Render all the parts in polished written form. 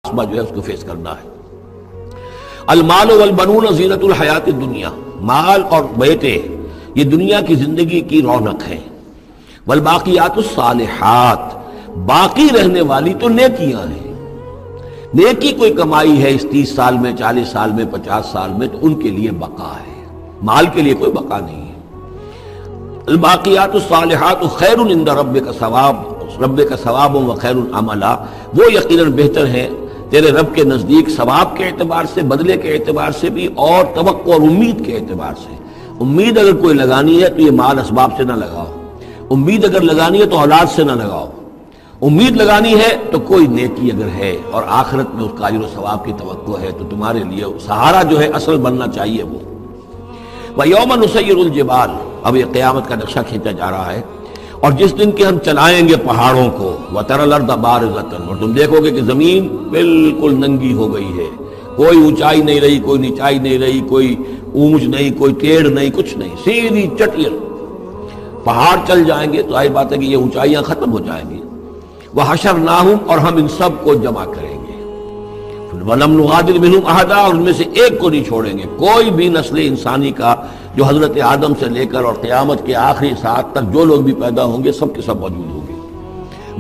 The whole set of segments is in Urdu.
جو ہے اس کو فیس کرنا ہے۔ المال والبنون زینت الحیات الدنیا، مال اور بیٹے یہ دنیا کی زندگی کی رونق ہے۔ والباقیات الصالحات، باقی رہنے والی تو نیکیاں ہیں۔ نیکی کوئی کمائی ہے اس 30 سال میں، 40 سال میں، 50 سال میں، تو ان کے لیے بقا ہے، مال کے لیے کوئی بقا نہیں ہے۔ الباقیات الصالحات خیر عند ربک ثواب و خیر عملا، وہ یقیناً بہتر ہے تیرے رب کے نزدیک ثواب کے اعتبار سے، بدلے کے اعتبار سے بھی، اور توقع اور امید کے اعتبار سے۔ امید اگر کوئی لگانی ہے تو یہ مال اسباب سے نہ لگاؤ، امید اگر لگانی ہے تو اولاد سے نہ لگاؤ، امید لگانی ہے تو کوئی نیکی اگر ہے اور آخرت میں اس کا اجر و ثواب کی توقع ہے تو تمہارے لیے سہارا جو ہے اصل بننا چاہیے وہ۔ وَيَوْمَ نُسَيِّرُ الْجِبَالَ، اب یہ قیامت کا نقشہ کھینچا جا رہا ہے، اور جس دن کے ہم چلائیں گے پہاڑوں کو، وَتَرَى الْأَرْضَ بَارِزَةً، اور تم دیکھو گے کہ زمین بالکل ننگی ہو گئی ہے، کوئی اونچائی نہیں رہی، کوئی نیچائی نہیں رہی، کوئی اونچ نہیں، کوئی ٹیڑھ نہیں، کچھ نہیں، سیدھی چٹیل۔ پہاڑ چل جائیں گے تو آئی بات ہے کہ یہ اونچائیاں ختم ہو جائیں گی۔ وَحَشَرْنَاهُمْ، اور ہم ان سب کو جمع کریں گے۔ وَلَمْ نُغَادِرْ مِنْهُمْ أَحَدًا، اور ان میں سے ایک کو نہیں چھوڑیں گے، کوئی بھی نسل انسانی کا جو حضرت آدم سے لے کر اور قیامت کے آخری ساعت تک جو لوگ بھی پیدا ہوں گے سب کے سب موجود ہوں گے۔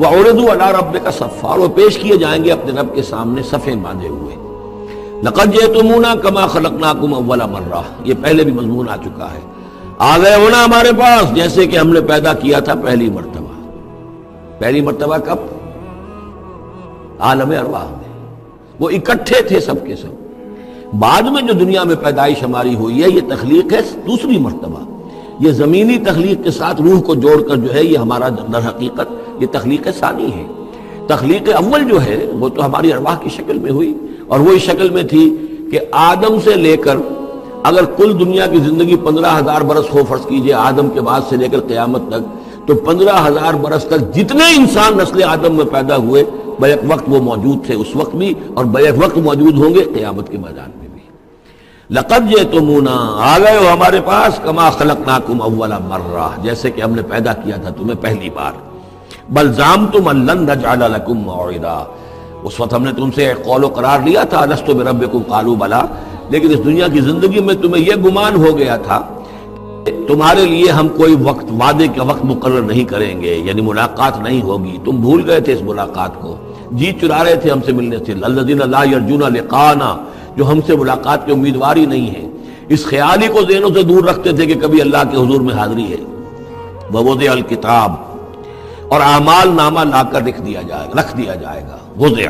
وَعُرِضُوا عَلَىٰ رَبِّكَ صَفًّا، اور پیش کیے جائیں گے اپنے رب کے سامنے صفیں باندھے ہوئے۔ لَقَدْ جِئْتُمُونَا كَمَا خَلَقْنَاكُمْ أَوَّلَ مَرَّةٍ، یہ پہلے بھی مضمون آ چکا ہے، آ گئے ہونا ہمارے پاس جیسے کہ ہم نے پیدا کیا تھا پہلی مرتبہ۔ پہلی مرتبہ کب؟ عالم ارواح میں، وہ اکٹھے تھے سب کے سب۔ بعد میں جو دنیا میں پیدائش ہماری ہوئی ہے یہ تخلیق ہے دوسری مرتبہ، یہ زمینی تخلیق کے ساتھ روح کو جوڑ کر جو ہے یہ ہمارا در حقیقت یہ تخلیق ثانی ہے۔ تخلیق اول جو ہے وہ تو ہماری ارواح کی شکل میں ہوئی، اور وہی شکل میں تھی کہ آدم سے لے کر اگر کل دنیا کی زندگی 15,000 برس ہو، فرض کیجئے آدم کے بعد سے لے کر قیامت تک، تو 15,000 برس تک جتنے انسان نسل آدم میں پیدا ہوئے بیک وقت وہ موجود تھے اس وقت بھی، اور بیک وقت موجود ہوں گے قیامت کے میدان میں بھی۔ لَقَدْ جِئْتُمُونَا، آ گئے ہو ہمارے پاس، کما خلقناکم اول مرہ، جیسے کہ ہم نے پیدا کیا تھا تمہیں پہلی بار۔ بل زعمتم ان لن نجعل لکم موعدا، اس وقت ہم نے تم سے ایک قول و قرار لیا تھا، الست بربکم قالوا بلا، لیکن اس دنیا کی زندگی میں تمہیں یہ گمان ہو گیا تھا تمہارے لیے ہم کوئی وقت، وعدے کا وقت مقرر نہیں کریں گے، یعنی ملاقات نہیں ہوگی، تم بھول گئے تھے اس ملاقات کو، جی چرا رہے تھے ہم سے ملنے سے۔ الذین لا یرجون لقاءنا، جو ہم سے ملاقات کے امیدوار ہی نہیں ہے، اس خیال ہی کو ذہنوں سے دور رکھتے تھے کہ کبھی اللہ کے حضور میں حاضری ہے۔ ووضع الکتاب، اور اعمال نامہ لا کر رکھ دیا جائے گا۔ وضع،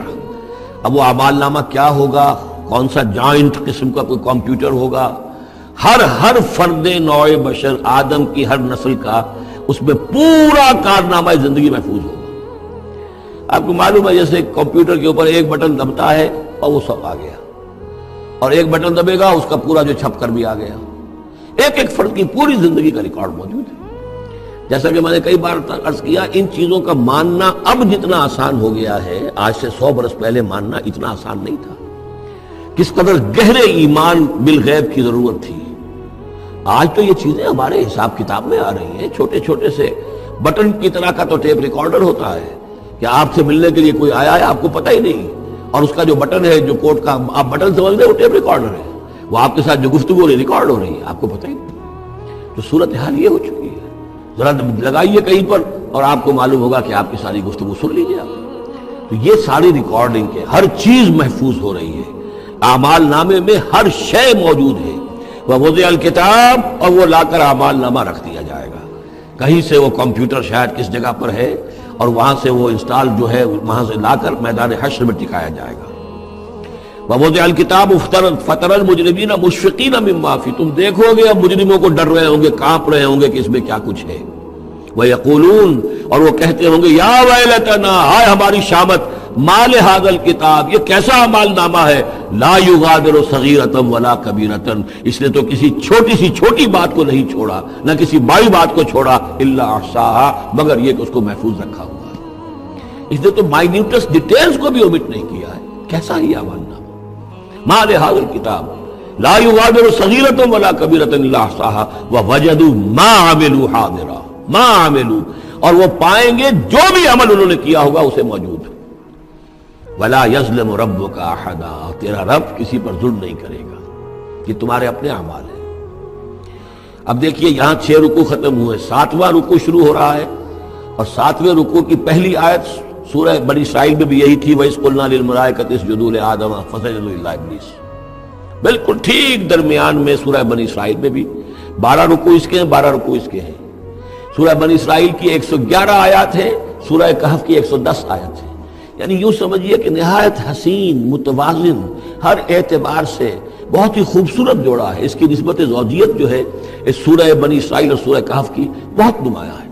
اب وہ اعمال نامہ کیا ہوگا؟ کون سا جوائنٹ قسم کا کوئی کمپیوٹر ہوگا؟ ہر فرد نوع بشر آدم کی ہر نسل کا اس میں پورا کارنامہ زندگی محفوظ ہوگا۔ آپ کو معلوم ہے جیسے کمپیوٹر کے اوپر ایک بٹن دبتا ہے اور وہ سب آ گیا، اور ایک بٹن دبے گا اس کا پورا جو چھپ کر بھی آ گیا، ایک ایک فرد کی پوری زندگی کا ریکارڈ موجود ہے۔ جیسا کہ میں نے کئی بار عرض کیا، ان چیزوں کا ماننا اب جتنا آسان ہو گیا ہے، آج سے 100 برس پہلے ماننا اتنا آسان نہیں تھا۔ کس قدر گہرے ایمان بالغیب کی ضرورت تھی۔ آج تو یہ چیزیں ہمارے حساب کتاب میں آ رہی ہیں، چھوٹے چھوٹے سے بٹن کی طرح کا تو ٹیپ ریکارڈر ہوتا ہے کہ آپ سے ملنے کے لیے کوئی آیا ہے آپ کو پتہ ہی نہیں، اور اس کا جو بٹن ہے جو کوڈ کا آپ بٹن سمجھ رہے ہیں وہ ٹیپ ریکارڈر ہے، وہ آپ کے ساتھ جو گفتگو ہو رہی ریکارڈ ہو رہی ہے آپ کو پتہ ہی نہیں۔ تو صورتحال یہ ہو چکی ہے، ذرا لگائیے کہیں پر اور آپ کو معلوم ہوگا کہ آپ کی ساری گفتگو سن لیجیے آپ۔ تو یہ ساری ریکارڈنگ کے ہر چیز محفوظ ہو رہی ہے، اعمال نامے میں ہر شے موجود ہے۔ ووضع الکتاب، اور وہ لا کر اعمال نامہ رکھ دیا جائے گا، کہیں سے وہ کمپیوٹر شاید کس جگہ پر ہے اور وہاں سے وہ انسٹال جو ہے وہاں سے لا کر میدان حشر میں ٹکایا جائے گا۔ ووضع الکتاب فترى المجرمین مشفقین مما فیہ، تم دیکھو گے اب مجرموں کو ڈر رہے ہوں گے، کانپ رہے ہوں گے کہ اس میں کیا کچھ ہے۔ ویقولون، اور وہ کہتے ہوں گے یا ویلتنا، ہائے ہماری شامت، ما لہذا الکتاب، یہ کیسا اعمال نامہ ہے، لا یغادر صغیرۃ ولا کبیرۃ، اس نے تو کسی چھوٹی سی چھوٹی بات کو نہیں چھوڑا، نہ کسی بڑی بات کو چھوڑا، الا احصاها، مگر یہ کہ اس کو محفوظ رکھا ہوا ہے۔ اس نے تو مائنیوٹس ڈیٹیلز کو بھی اومٹ نہیں کیا ہے۔ کیسا ہی اعمال نامہ، ما لہذا الکتاب لا یغادر صغیرۃ ولا کبیرۃ الا احصاها ووجدوا ما عملوا حاضرا، ما عملوا، اور وہ پائیں گے جو بھی عمل انہوں نے کیا ہوگا اسے موجود۔ ولا یظلم ربک احدا، تیرا رب کسی پر ظلم نہیں کرے گا. یہ تمہارے اپنے اعمال ہیں. اب دیکھیے یہاں 6 رکوع ختم ہوئے، 7واں رکوع شروع ہو رہا ہے، اور 7ویں رکوع کی پہلی آیت سورہ بنی اسرائیل میں بھی یہی تھی، وَإِذْ قُلْنَا لِلْمَلَائِكَةِ اسْجُدُوا لِآدَمَ فَسَجَدُوا إِلَّا إِبْلِيسَ. بالکل ٹھیک درمیان میں سورہ بنی اسرائیل میں بھی 12 رکوع اس کے ہیں، 12 رکوع اس کے ہیں. سورہ بنی اسرائیل کی 111 آیات ہے، سورہ کہف کی 110 آیت ہے. یعنی یوں سمجھیے کہ نہایت حسین، متوازن، ہر اعتبار سے بہت ہی خوبصورت جوڑا ہے. اس کی نسبت زوجیت جو ہے اس سورہ بنی اسرائیل اور سورہ کہف کی بہت نمایاں ہے.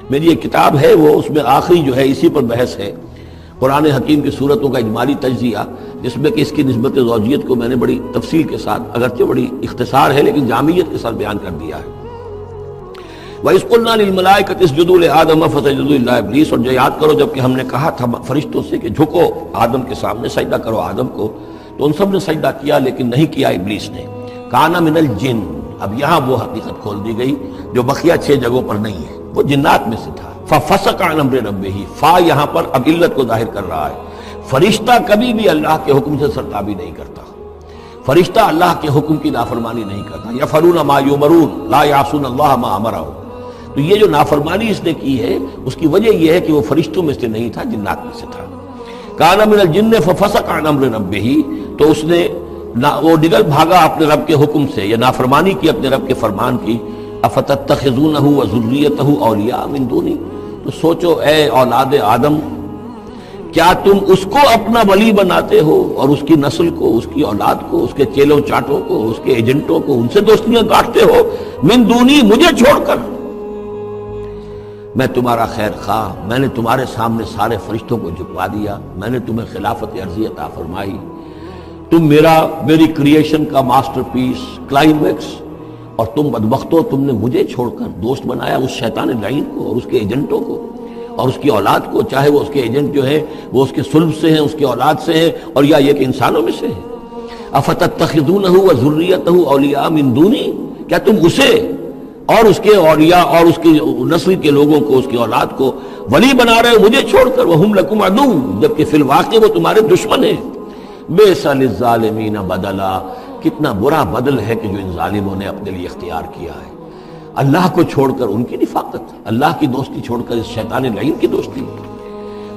میری ایک کتاب ہے، وہ اس میں آخری جو ہے اسی پر بحث ہے، قرآن حکیم کی صورتوں کا اجمالی تجزیہ، جس میں کہ اس کی نسبت زوجیت کو میں نے بڑی تفصیل کے ساتھ، اگرچہ بڑی اختصار ہے لیکن جامعیت کے ساتھ بیان کر دیا ہے. وَإِذْ قُلْنَا لِلْمَلَائِكَةِ اسْجُدُوا لِآدَمَ فَسَجَدُوا إِلَّا إِبْلِيسَ. اور جو یاد کرو جب کہ ہم نے کہا تھا فرشتوں سے کہ جھکو آدم کے سامنے، سجدہ کرو آدم کو، تو ان سب نے سجدہ کیا لیکن نہیں کیا ابلیس نے. کانا من الجن. اب یہاں وہ حقیقت کھول دی گئی جو بقیہ 6 جگہوں پر نہیں ہے، وہ جنات میں سے تھا. فَفَسَقَ عَنْ أَمْرِ رَبِّهِ. فا یہاں پر اب علت کو ظاہر کر رہا ہے. فرشتہ کبھی بھی اللہ کے حکم سے سرتابی نہیں کرتا، فرشتہ اللہ کے حکم کی نافرمانی نہیں کرتا. یفعلون ما یؤمرون لا یعصون اللہ ما امرهم. تو یہ جو نافرمانی اس نے کی ہے اس کی وجہ یہ ہے کہ وہ فرشتوں میں سے نہیں تھا، جنات میں سے تھا. کان من الجن ففسق عن امر ربہ. تو اس نے وہ نکل بھاگا اپنے رب کے حکم سے، یا نافرمانی کی اپنے رب کے فرمان کی. افتتخذونہ وذریتہ اولیاء من دونی. تو سوچو اے اولاد آدم، کیا تم اس کو اپنا ولی بناتے ہو اور اس کی نسل کو، اس کی اولاد کو، اس کے چیلوں چاٹوں کو، اس کے ایجنٹوں کو، ان سے دوستیاں کاٹتے ہو. من دونی، مجھے چھوڑ کر. میں تمہارا خیر خواہ، میں نے تمہارے سامنے سارے فرشتوں کو جھکوا دیا، میں نے تمہیں خلافت عرضی عطا فرمائی، تم میری کریشن کا ماسٹر پیس، کلائمیکس، اور تم بدبختو تم نے مجھے چھوڑ کر دوست بنایا اس شیطان لعین کو اور اس کے ایجنٹوں کو اور اس کی اولاد کو، چاہے وہ اس کے ایجنٹ جو ہے وہ اس کے صلب سے ہیں، اس کی اولاد سے ہیں، اور یا یہ کہ انسانوں میں سے ہیں. افتتخذونہ وذریتہ اولیاء من دونی. کیا تم اسے اور اس کے اولیاء اور اس کی نسل کے لوگوں کو، اس کی اولاد کو ولی بنا رہے ہو مجھے چھوڑ کر. وہم لکم عدو، جبکہ فی الواقع وہ تمہارے دشمن ہیں. بئس للظالمین بدلا. کتنا برا بدل ہے کہ جو ان ظالموں نے اپنے لیے اختیار کیا ہے. اللہ کو چھوڑ کر ان کی رفاقت، اللہ کی دوستی چھوڑ کر اس شیطان لعین کی دوستی.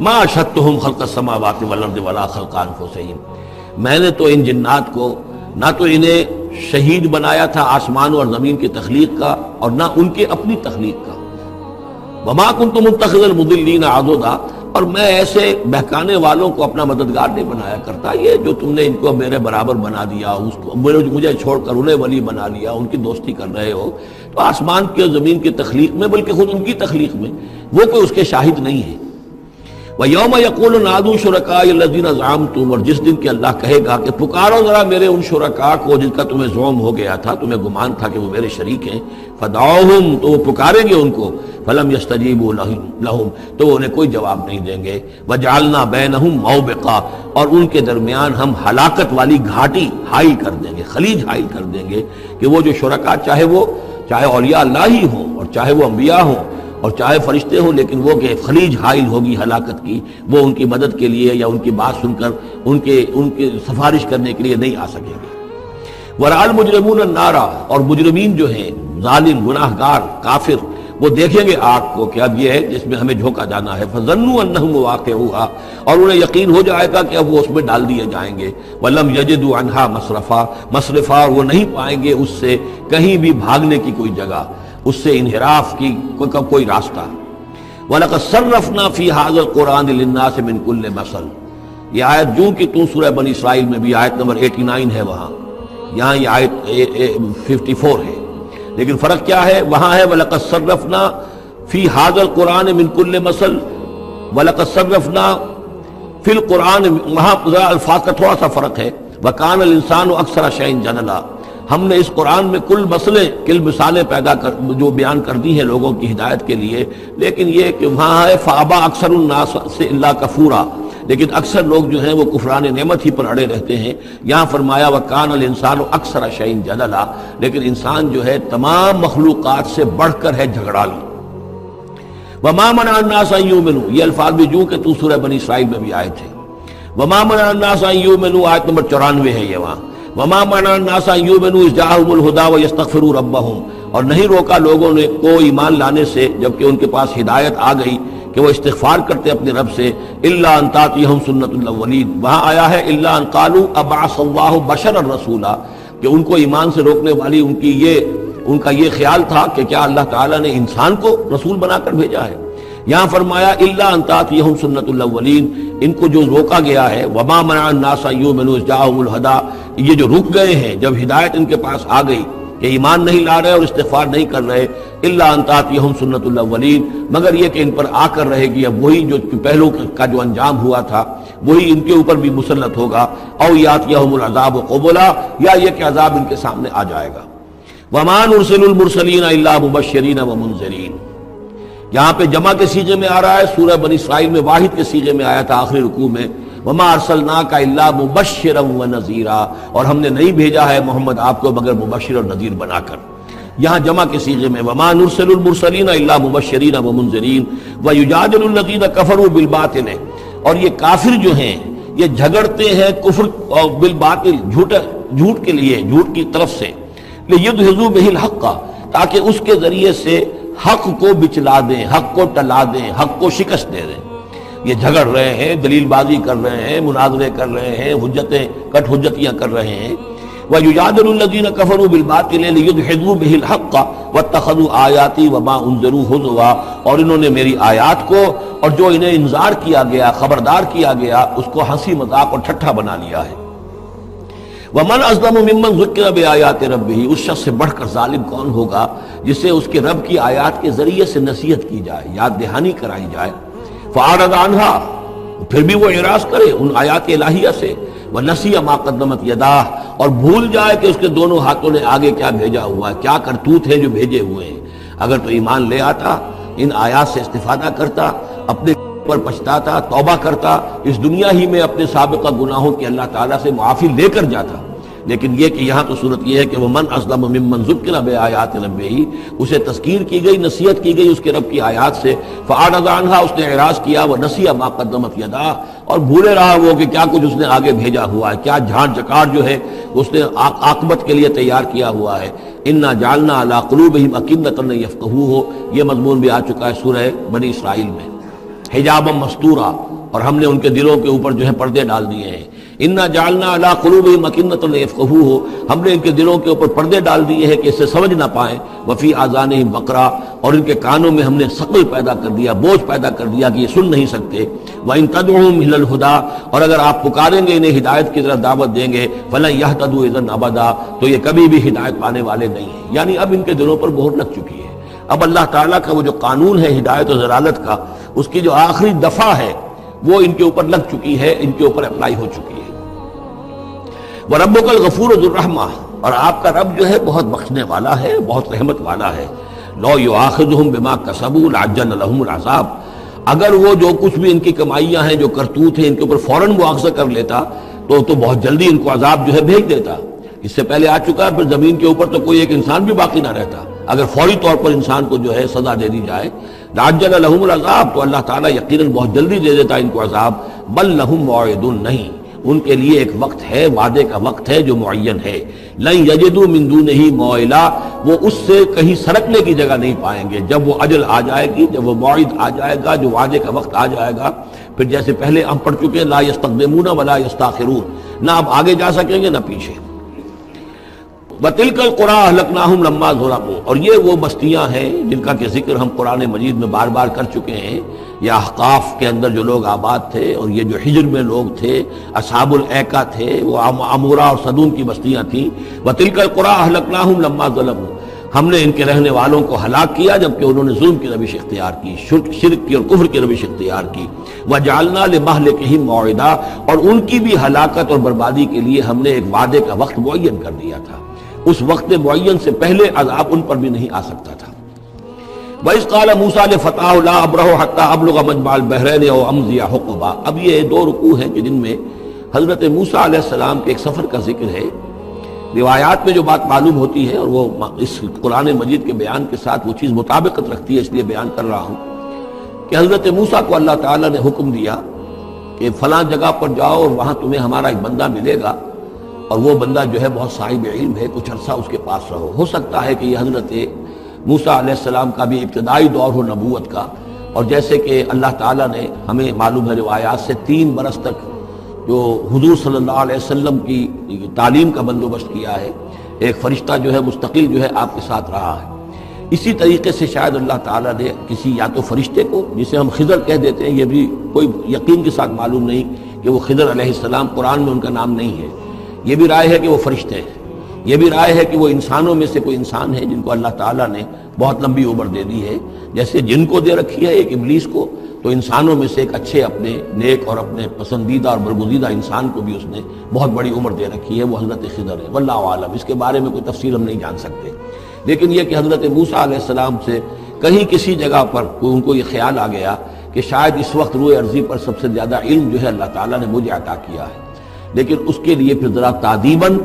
ما اشہدتہم خلق السماوات والارض ولا خلق انفسہم. میں نے تو ان جنات کو نہ تو انہیں شہید بنایا تھا آسمانوں اور زمین کی تخلیق کا، اور نہ ان کے اپنی تخلیق کا. وما کنت متخذ المضلین عضدا. اور میں ایسے بہکانے والوں کو اپنا مددگار نہیں بنایا کرتا. یہ جو تم نے ان کو میرے برابر بنا دیا، اس کو مجھے چھوڑ کر انہیں ولی بنا لیا، ان کی دوستی کر رہے ہو، تو آسمان کی اور زمین کی تخلیق میں، بلکہ خود ان کی تخلیق میں وہ کوئی اس کے شاہد نہیں ہے. وَيَوْمَ يَقُولُ نَادُوا شُرَكَائِيَ الَّذِينَ زَعَمْتُمْ. اور جس دن کہ اللہ کہے گا کہ پکارو ذرا میرے ان شرکاء کو جن کا تمہیں زعم ہو گیا تھا، تمہیں گمان تھا کہ وہ میرے شریک ہیں. فَدَعُوهُمْ. تو وہ پکاریں گے ان کو. فَلَمْ يَسْتَجِيبُوا لَهُمْ. تو وہ انہیں کوئی جواب نہیں دیں گے. وَجَعَلْنَا بَيْنَهُمْ مَوْبِقًا. اور ان کے درمیان ہم ہلاکت والی گھاٹی حائل کر دیں گے، خلیج حائل کر دیں گے، کہ وہ جو شرکاء چاہے اولیاء اللہ ہی ہوں اور چاہے وہ انبیاء ہوں اور چاہے فرشتے ہوں، لیکن وہ کہ خلیج حائل ہوگی ہلاکت کی، وہ ان کی مدد کے لیے یا ان کی بات سن کر ان کے سفارش کرنے کے لیے نہیں آ سکیں گے. وَرَأَى الْمُجْرِمُونَ النَّارَ. اور مجرمین جو ہیں، ظالم، گناہگار، کافر، وہ دیکھیں گے آگ کو کہ اب یہ ہے جس میں ہمیں جھونکا جانا ہے. فَظَنُّوا أَنَّهُمْ وَاقِعُوهَا. اور انہیں یقین ہو جائے گا کہ اب وہ اس میں ڈال دیے جائیں گے. وَلَمْ يَجِدُوا عَنْهَا مَصْرِفًا. اور وہ نہیں پائیں گے اس سے کہیں بھی بھاگنے کی کوئی جگہ، اس سے انحراف کی کوئی راستہ. وَلَقَدْ صَرَّفْنَا فِي هَذَا الْقُرْآنِ لِلنَّاسِ مِنْ كُلِّ مَثَلٍ. یہ آیت جو کہ تو سورہ بنی اسرائیل میں بھی آیت نمبر 89 ہے، وہاں یہاں یہ آیت 54 ہے، لیکن فرق کیا ہے؟ وہاں ہے وَلَقَدْ صَرَّفْنَا فِي هَذَا الْقُرْآنِ مِنْ كُلِّ مَثَلٍ، وَلَقَدْ صَرَّفْنَا فِي الْقُرْآنِ. وہاں ذرا الفاظ کا تھوڑا سا فرق ہے. وَكَانَ الْإِنسَانُ أَكْثَرَ شَيْءٍ جَدَلًا. ہم نے اس قرآن میں کل مثالیں جو بیان کر دی ہیں لوگوں کی ہدایت کے لیے، لیکن یہ کہ وہاں ہے فَأَبَى أَكْثَرُ النَّاسِ إِلَّا كَفُورًا. لیکن اکثر لوگ جو ہیں وہ کفران نعمت ہی پر اڑے رہتے ہیں. یہاں فرمایا وَكَانَ الْإِنسَانُ أَكْثَرَ شَيْءٍ جَدَلًا. لیکن انسان جو ہے تمام مخلوقات سے بڑھ کر ہے جھگڑالو. وَمَا مَنَعَ النَّاسَ أَن يُؤْمِنُوا. یہ الفاظ بھی جو کہ تو سورہ بنی اسرائیل میں بھی آئے تھے. وما منع الناس ان یؤمنوا، آیت نمبر 94 ہے یہ وہاں، وما منع الناس ان یؤمنوا اذ جاءهم الهدى ويستغفروا ربهم، اور نہیں روکا لوگوں نے کو ایمان لانے سے جبکہ ان کے پاس ہدایت آ گئی کہ وہ استغفار کرتے اپنے رب سے، الا ان تاتیہم سنت الاولین، وہاں آیا ہے الا ان قالوا ابعث اللہ بشرا رسولا، کہ ان کو ایمان سے روکنے والی ان کا یہ خیال تھا کہ کیا اللہ تعالیٰ نے انسان کو رسول بنا کر بھیجا ہے۔ یہاں فرمایا الا ان تاتیہم سنت الاولین، ان کو جو روکا گیا ہے، وما منع الناس ان یؤمنوا اذ جاءهم الهدى، یہ جو رک گئے ہیں جب ہدایت ان کے پاس آ گئی کہ ایمان نہیں لا رہے اور استغفار نہیں کر رہے، الا ان تاتیہم سنت الاولین، مگر یہ کہ ان پر آ کر رہے گی اب وہی جو پہلو کا جو انجام ہوا تھا وہی ان کے اوپر بھی مسلط ہوگا، او یاتیہم العذاب قبلا، یا یہ کہ عذاب ان کے سامنے آ جائے گا۔ وما نرسل المرسلین الا مبشرین ومنذرین، یہاں پہ جمع کے سیغے میں آ رہا ہے، سورہ بنی اسرائیل میں واحد کے سیغے میں آیا تھا آخری رکوع میں، وما ارسلناک الا مبشرا ونذیرا، اور ہم نے نہیں بھیجا ہے محمد آپ کو مگر مبشر اور نذیر بنا کر۔ یہاں جمع کے سیغے میں وما نرسل المرسلین الا مبشرین ومنذرین ویجادل الذین کفروا بالباطل، اور یہ کافر جو ہیں یہ جھگڑتے ہیں کفر اور بالباطل، جھوٹ کے لیے، جھوٹ کی طرف سے، لیدحضوا بہ الحق، تاکہ اس کے ذریعے سے حق کو بچلا دیں، حق کو ٹلا دیں، حق کو شکست دے دیں۔ یہ جھگڑ رہے ہیں، دلیل بازی کر رہے ہیں، مناظرے کر رہے ہیں، کٹ حجتیاں کر رہے ہیں۔ وَيُجَادِلُ الَّذِينَ كَفَرُوا بِالْبَاطِلِ لِيُدْحِضُوا بِهِ الْحَقَّ وَاتَّخَذُوا آيَاتِي وَمَا أُنذِرُوا هُزُوًا، اور انہوں نے میری آیات کو اور جو انہیں انذار کیا گیا، خبردار کیا گیا، اس کو ہنسی مذاق اور ٹھٹھا بنا لیا ہے۔ وَمَنْ أَظْلَمُ مِمَّنْ ذُكِّرَ بِآيَاتِ رَبِّهِ، اس شخص سے بڑھ کر ظالم کون ہوگا جسے اس کے رب کی آیات کے ذریعے سے نصیحت کی جائے، یاد دہانی کرائی جائے، فَأَعْرَضَ عَنْهَا، پھر بھی وہ اعراض کرے ان آیات الہیہ سے، وَنَسِيَ مَا قَدَّمَتْ يَدَاهُ، اور بھول جائے کہ اس کے دونوں ہاتھوں نے آگے کیا بھیجا ہوا ہے، کیا کرتوت ہے جو بھیجے ہوئے ہیں۔ اگر تو ایمان لے آتا، ان آیات سے استفادہ کرتا، اپنے پر پچھتاتا، توبہ کرتا، اس دنیا ہی میں اپنے سابقہ گناہوں کی اللہ تعالیٰ سے معافی لے کر جاتا۔ لیکن یہ کہ یہاں تو صورت یہ ہے کہ وہ من اظلم ممن ذکر بآیات ربہ، اسے تذکیر کی گئی، نصیحت کی گئی اس کے رب کی آیات سے، فاعرض عنہا، اس نے اعراض کیا، ونسی ما قدمت یداہ، اور بھولے رہا وہ کہ کیا کچھ اس نے آگے بھیجا ہوا ہے، کیا جھاڑ جکاڑ جو ہے اس نے عاقبت کے لیے تیار کیا ہوا ہے۔ انا جعلنا علی قلوبہم اکنۃ ان یفقہوہ، یہ مضمون بھی آ چکا ہے سورہ بنی اسرائیل میں، حجابا مستورا، اور ہم نے ان کے دلوں کے اوپر جو ہے پردے ڈال دیے ہیں۔ انا جعلنا علی قلوبہم اکنۃ ان یفقہوہ، ہم نے ان کے دلوں کے اوپر پردے ڈال دیے ہیں کہ اسے سمجھ نہ پائیں، وفی آذانہم وقرا، اور ان کے کانوں میں ہم نے ثقل پیدا کر دیا، بوجھ پیدا کر دیا کہ یہ سن نہیں سکتے۔ وَإِن تَدْعُوهُمْ إِلَى الْهُدَىٰ، اور اگر آپ پکاریں گے انہیں ہدایت کی طرف دعوت دیں گے، فَلَن يَهْتَدُوا إِذًا أَبَدًا، تو یہ کبھی بھی ہدایت پانے والے نہیں ہیں۔ یعنی اب ان کے دلوں پر مہر لگ چکی ہے، اب اللہ تعالیٰ کا وہ جو قانون ہے ہدایت و ضلالت کا، اس کی جو آخری دفعہ ہے وہ ان کے اوپر لگ چکی ہے، ان کے اوپر اپلائی ہو چکی ہے۔ وَرَبُّكَ الْغَفُورُ ذُو الرَّحْمَةِ، اور آپ کا رب جو ہے بہت بخشنے والا ہے، بہت رحمت والا ہے۔ لَوْ يُؤَاخِذُهُم بِمَا كَسَبُوا لَعَجَّلَ لَهُمُ الْعَذَابَ، اگر وہ جو کچھ بھی ان کی کمائیاں ہیں، جو کرتوت ہیں، ان کے اوپر فوراً مواخذہ کر لیتا تو بہت جلدی ان کو عذاب جو ہے بھیج دیتا۔ اس سے پہلے آ چکا ہے، پھر زمین کے اوپر تو کوئی ایک انسان بھی باقی نہ رہتا اگر فوری طور پر انسان کو جو ہے سزا دے دی جائے۔ لَعَجَّلَ لَهُمُ الْعَذَابَ، تو اللہ تعالیٰ یقیناً بہت جلدی دے دیتا ان کو عذاب۔ بل لَهُم مَوْعِدٌ، نہیں، ان کے لیے ایک وقت ہے، وعدے کا وقت ہے جو معین ہے۔ لَن يَجِدُوا مِن دُونِهِ مَوْعِلًا، وہ اس سے کہیں سرکنے کی جگہ نہیں پائیں گے۔ جب وہ اجل آ جائے گی، جب وہ موعد آ جائے گا، جو وعدے کا وقت آ جائے گا، پھر جیسے پہلے ہم پڑھ چکے لا يستقدمون ولا يستاخرون، نہ اب آگے جا سکیں گے نہ پیچھے۔ وَتِلْكَ الْقُرَىٰ أَهْلَكْنَاهُمْ لَمَّا ظَلَمُوا، اور یہ وہ بستیاں ہیں جن کا کہ ذکر ہم قرآن مجید میں بار بار کر چکے ہیں، یہ احقاف کے اندر جو لوگ آباد تھے، اور یہ جو حجر میں لوگ تھے، اصحاب الایکا تھے، وہ عمورہ اور صدوم کی بستیاں تھیں۔ وَتِلْكَ الْقُرَىٰ أَهْلَكْنَاهُمْ لَمَّا ظَلَمُوا، ہم نے ان کے رہنے والوں کو ہلاک کیا جبکہ انہوں نے ظلم کی روش اختیار کی، شرک کی اور کفر کی روش اختیار کی۔ وَجَعَلْنَا لِمَهْلِكِهِمْ مَوْعِدًا، اور ان کی بھی ہلاکت اور بربادی کے لیے ہم نے ایک وعدے کا وقت معین کر دیا تھا، اس وقت معین سے پہلے عذاب ان پر بھی نہیں آ سکتا تھا۔ وَإِذْ قَالَ مُوسَىٰ لِفَتَاهُ لَا أَبْرَحُ حَتَّىٰ أَبْلُغَ مَجْمَعَ الْبَحْرَيْنِ أَوْ أَمْضِيَ حُقُبًا، اب یہ دو رکوع ہیں کہ جن میں حضرت موسیٰ علیہ السلام کے ایک سفر کا ذکر ہے۔ روایات میں جو بات معلوم ہوتی ہے، اور وہ اس قرآن مجید کے بیان کے ساتھ وہ چیز مطابقت رکھتی ہے، اس لیے بیان کر رہا ہوں کہ حضرت موسیٰ کو اللہ تعالیٰ نے حکم دیا کہ فلاں جگہ پر جاؤ اور وہاں تمہیں ہمارا ایک بندہ ملے گا اور وہ بندہ جو ہے بہت صاحب علم ہے، کچھ عرصہ اس کے پاس رہو۔ ہو سکتا ہے کہ یہ حضرت موسیٰ علیہ السلام کا بھی ابتدائی دور ہو نبوت کا، اور جیسے کہ اللہ تعالیٰ نے ہمیں معلوم ہے روایات سے 3 برس تک جو حضور صلی اللہ علیہ وسلم کی تعلیم کا بندوبست کیا ہے، ایک فرشتہ جو ہے مستقل جو ہے آپ کے ساتھ رہا ہے، اسی طریقے سے شاید اللہ تعالیٰ نے کسی یا تو فرشتے کو، جسے ہم خضر کہہ دیتے ہیں، یہ بھی کوئی یقین کے ساتھ معلوم نہیں کہ وہ خضر علیہ السلام، قرآن میں ان کا نام نہیں ہے، یہ بھی رائے ہے کہ وہ فرشتے ہیں، یہ بھی رائے ہے کہ وہ انسانوں میں سے کوئی انسان ہے جن کو اللہ تعالیٰ نے بہت لمبی عمر دے دی ہے، جیسے جن کو دے رکھی ہے ایک ابلیس کو، تو انسانوں میں سے ایک اچھے اپنے نیک اور اپنے پسندیدہ اور برگزیدہ انسان کو بھی اس نے بہت بڑی عمر دے رکھی ہے، وہ حضرت خضر ہے۔ واللہ عالم، اس کے بارے میں کوئی تفصیل ہم نہیں جان سکتے، لیکن یہ کہ حضرت موسیٰ علیہ السلام سے کہیں کسی جگہ پر ان کو یہ خیال آ گیا کہ شاید اس وقت روئے ارضی پر سب سے زیادہ علم جو ہے اللہ تعالیٰ نے مجھے عطا کیا ہے، لیکن اس کے لیے پھر ذرا تعدیباً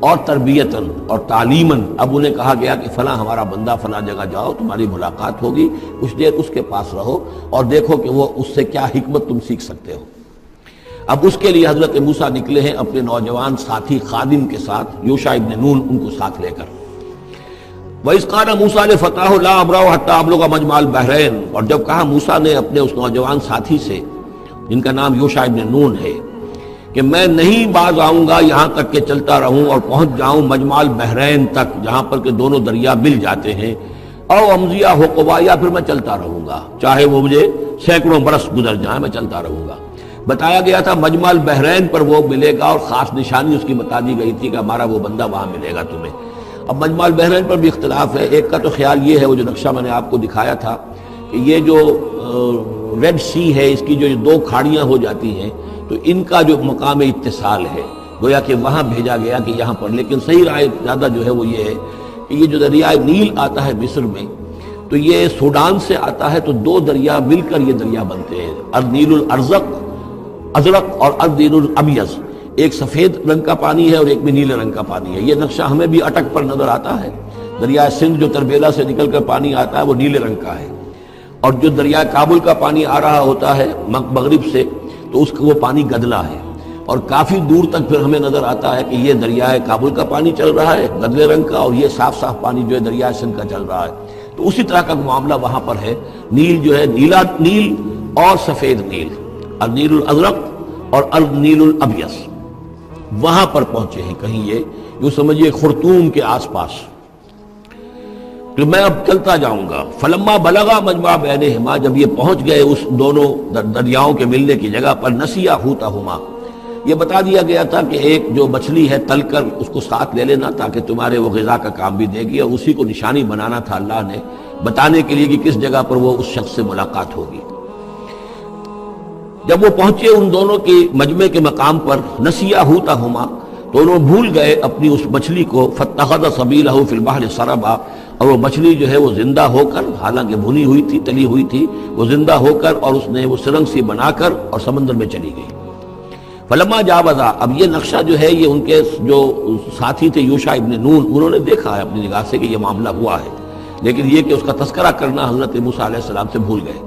اور تربیتاً اور تعلیماً اب انہیں کہا گیا کہ فلاں ہمارا بندہ فلاں جگہ جاؤ، تمہاری ملاقات ہوگی، کچھ دیر اس کے پاس رہو اور دیکھو کہ وہ اس سے کیا حکمت تم سیکھ سکتے ہو۔ اب اس کے لیے حضرت موسیٰ نکلے ہیں اپنے نوجوان ساتھی خادم کے ساتھ، یوشع ابن نون ان کو ساتھ لے کر۔ وَإِذْ قَالَ مُوسَىٰ لِفَتَاهُ لَا أَبْرَحُ حَتَّىٰ أَبْلُغَ مَجْمَعَ الْبَحْرَيْنِ، اور جب کہا موسیٰ نے اپنے اس نوجوان ساتھی سے جن کا نام یوشع ابن نون ہے کہ میں نہیں باز آؤں گا یہاں تک کہ چلتا رہوں اور پہنچ جاؤں مجمع البحرین تک، جہاں پر کہ دونوں دریا مل جاتے ہیں، او امضی حقبا، یا پھر میں چلتا رہوں گا چاہے وہ مجھے سینکڑوں برس گزر جائیں، میں چلتا رہوں گا۔ بتایا گیا تھا مجمع البحرین پر وہ ملے گا، اور خاص نشانی اس کی بتا دی گئی تھی کہ ہمارا وہ بندہ وہاں ملے گا تمہیں۔ اب مجمع البحرین پر بھی اختلاف ہے، ایک کا تو خیال یہ ہے، وہ جو نقشہ میں نے آپ کو دکھایا تھا، کہ یہ جو ریڈ سی ہے، اس کی جو 2 کھاڑیاں ہو جاتی ہیں، تو ان کا جو مقام اتصال ہے گویا کہ وہاں بھیجا گیا کہ یہاں پر، لیکن صحیح رائے زیادہ جو ہے وہ یہ ہے کہ یہ جو دریائے نیل آتا ہے مصر میں، تو یہ سوڈان سے آتا ہے، تو 2 دریا مل کر یہ دریا بنتے ہیں، النیل الازرق اور النیل الابیض، ایک سفید رنگ کا پانی ہے اور ایک میں نیلے رنگ کا پانی ہے۔ یہ نقشہ ہمیں بھی اٹک پر نظر آتا ہے، دریائے سندھ جو تربیلا سے نکل کر پانی آتا ہے وہ نیلے رنگ کا ہے، اور جو دریائے کابل کا پانی آ رہا ہوتا ہے مغرب سے، تو اس کا وہ پانی گدلا ہے، اور کافی دور تک پھر ہمیں نظر آتا ہے کہ یہ دریائے کابل کا پانی چل رہا ہے گدلے رنگ کا، اور یہ صاف صاف پانی جو ہے دریائے سندھ کا چل رہا ہے۔ تو اسی طرح کا معاملہ وہاں پر ہے، نیل جو ہے نیلا نیل اور سفید نیل، النیل الازرق اور النیل الابیض، وہاں پر پہنچے ہیں کہیں، یہ جو سمجھیے خرطوم کے آس پاس، تو میں اب چلتا جاؤں گا۔ فلما بلغا مجمع بینہما، جب یہ پہنچ گئے اس دونوں دریاؤں کے ملنے کی جگہ پر، نسیا حوتہما، یہ بتا دیا گیا تھا کہ ایک جو مچھلی ہے تل کر اس کو ساتھ لے لینا تاکہ تمہارے وہ غذا کا کام بھی دے گی، اور اسی کو نشانی بنانا تھا اللہ نے بتانے کے لیے کہ کس جگہ پر وہ اس شخص سے ملاقات ہوگی۔ جب وہ پہنچے ان دونوں کے مجمع کے مقام پر، نسیا حوتہما، دونوں بھول گئے اپنی اس مچھلی کو، فاتخذ سبیلہ فی البحر سربا، اور وہ مچھلی جو ہے وہ زندہ ہو کر، حالانکہ بھنی ہوئی تھی تلی ہوئی تھی، وہ زندہ ہو کر اور اس نے وہ سرنگ سی بنا کر اور سمندر میں چلی گئی۔ فلما جاوزا، اب یہ نقشہ جو ہے یہ ان کے جو ساتھی تھے یوشع ابن نون، انہوں نے دیکھا ہے اپنی نگاہ سے کہ یہ معاملہ ہوا ہے، لیکن یہ کہ اس کا تذکرہ کرنا حضرت موسیٰ علیہ السلام سے بھول گئے۔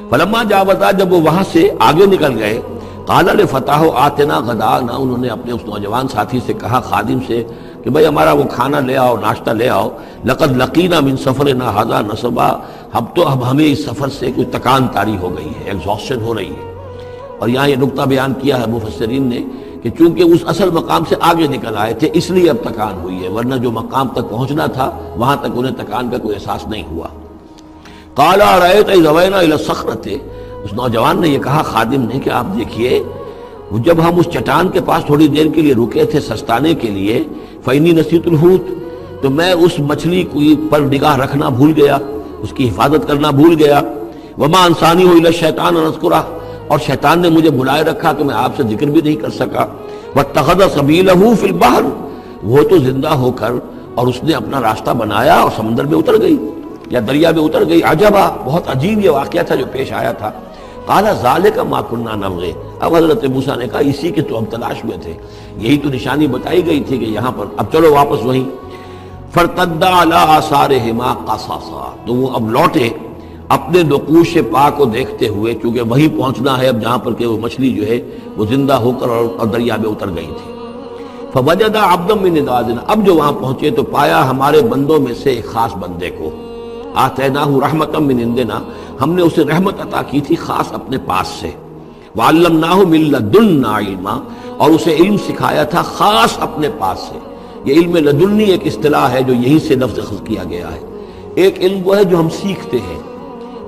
فلما جاوزا، جب وہ وہاں سے آگے نکل گئے، قال لفتاہ آتنا غدانا، انہوں نے اپنے اس نوجوان ساتھی سے کہا، خادم سے، کہ بھئی ہمارا وہ کھانا لے آؤ، ناشتہ لے آؤ، لقد لقینا من سفرنا ھذا نصبا، اب ہمیں اس سفر سے کوئی تکان طاری ہو گئی ہے، ایگزاسشن ہو رہی ہے۔ اور یہاں یہ نقطہ بیان کیا ہے مفسرین نے کہ چونکہ اس اصل مقام سے آگے نکل آئے تھے اس لیے اب تکان ہوئی ہے، ورنہ جو مقام تک پہنچنا تھا وہاں تک انہیں تکان کا کوئی احساس نہیں ہوا۔ قال ارأيت إذ أوينا إلى الصخرة، اس نوجوان نے یہ کہا خادم نے کہ آپ دیکھیے جب ہم اس چٹان کے پاس تھوڑی دیر کے لیے رکے تھے سستانے کے لیے، فإني نسيت الحوت، تو میں اس مچھلی پر نگاہ رکھنا بھول گیا، اس کی حفاظت کرنا بھول گیا، وما انسانیہ إلا الشیطان ان اذکرہ، اور شیطان نے مجھے بلائے رکھا کہ میں آپ سے ذکر بھی نہیں کر سکا، واتخذ سبیلہ فی البحر، وہ تو زندہ ہو کر اور اس نے اپنا راستہ بنایا اور سمندر میں اتر گئی یا دریا میں اتر گئی۔ عجبا، بہت عجیب یہ واقعہ تھا جو پیش آیا تھا۔ قال ذالک ما کنا نبغی، اب حضرت موسیٰ نے کہا اسی کی تو ہم تلاش میں تھے، یہی تو نشانی بتائی گئی تھی کہ یہاں پر، اب چلو واپس وہیں۔ فارتدا علی آثارہما قصصا، تو وہ اب لوٹے اپنے نقوش پا کو دیکھتے ہوئے، چونکہ وہی پہنچنا ہے اب جہاں پر کہ وہ مچھلی جو ہے وہ زندہ ہو کر اور دریا میں اتر گئی تھی۔ فوجد عبدا من عبادنا، اب جو وہاں پہنچے تو پایا ہمارے بندوں میں سے ایک خاص بندے کو، آتیناہ رحمتا من عندنا، ہم نے اسے رحمت عطا کی تھی خاص اپنے پاس سے، وعلمناہ من لدنا علما، اور اسے علم سکھایا تھا خاص اپنے پاس سے۔ یہ علم لدنی ایک اصطلاح ہے جو یہیں سے لفظ اخذ کیا گیا ہے۔ ایک علم وہ ہے جو ہم سیکھتے ہیں،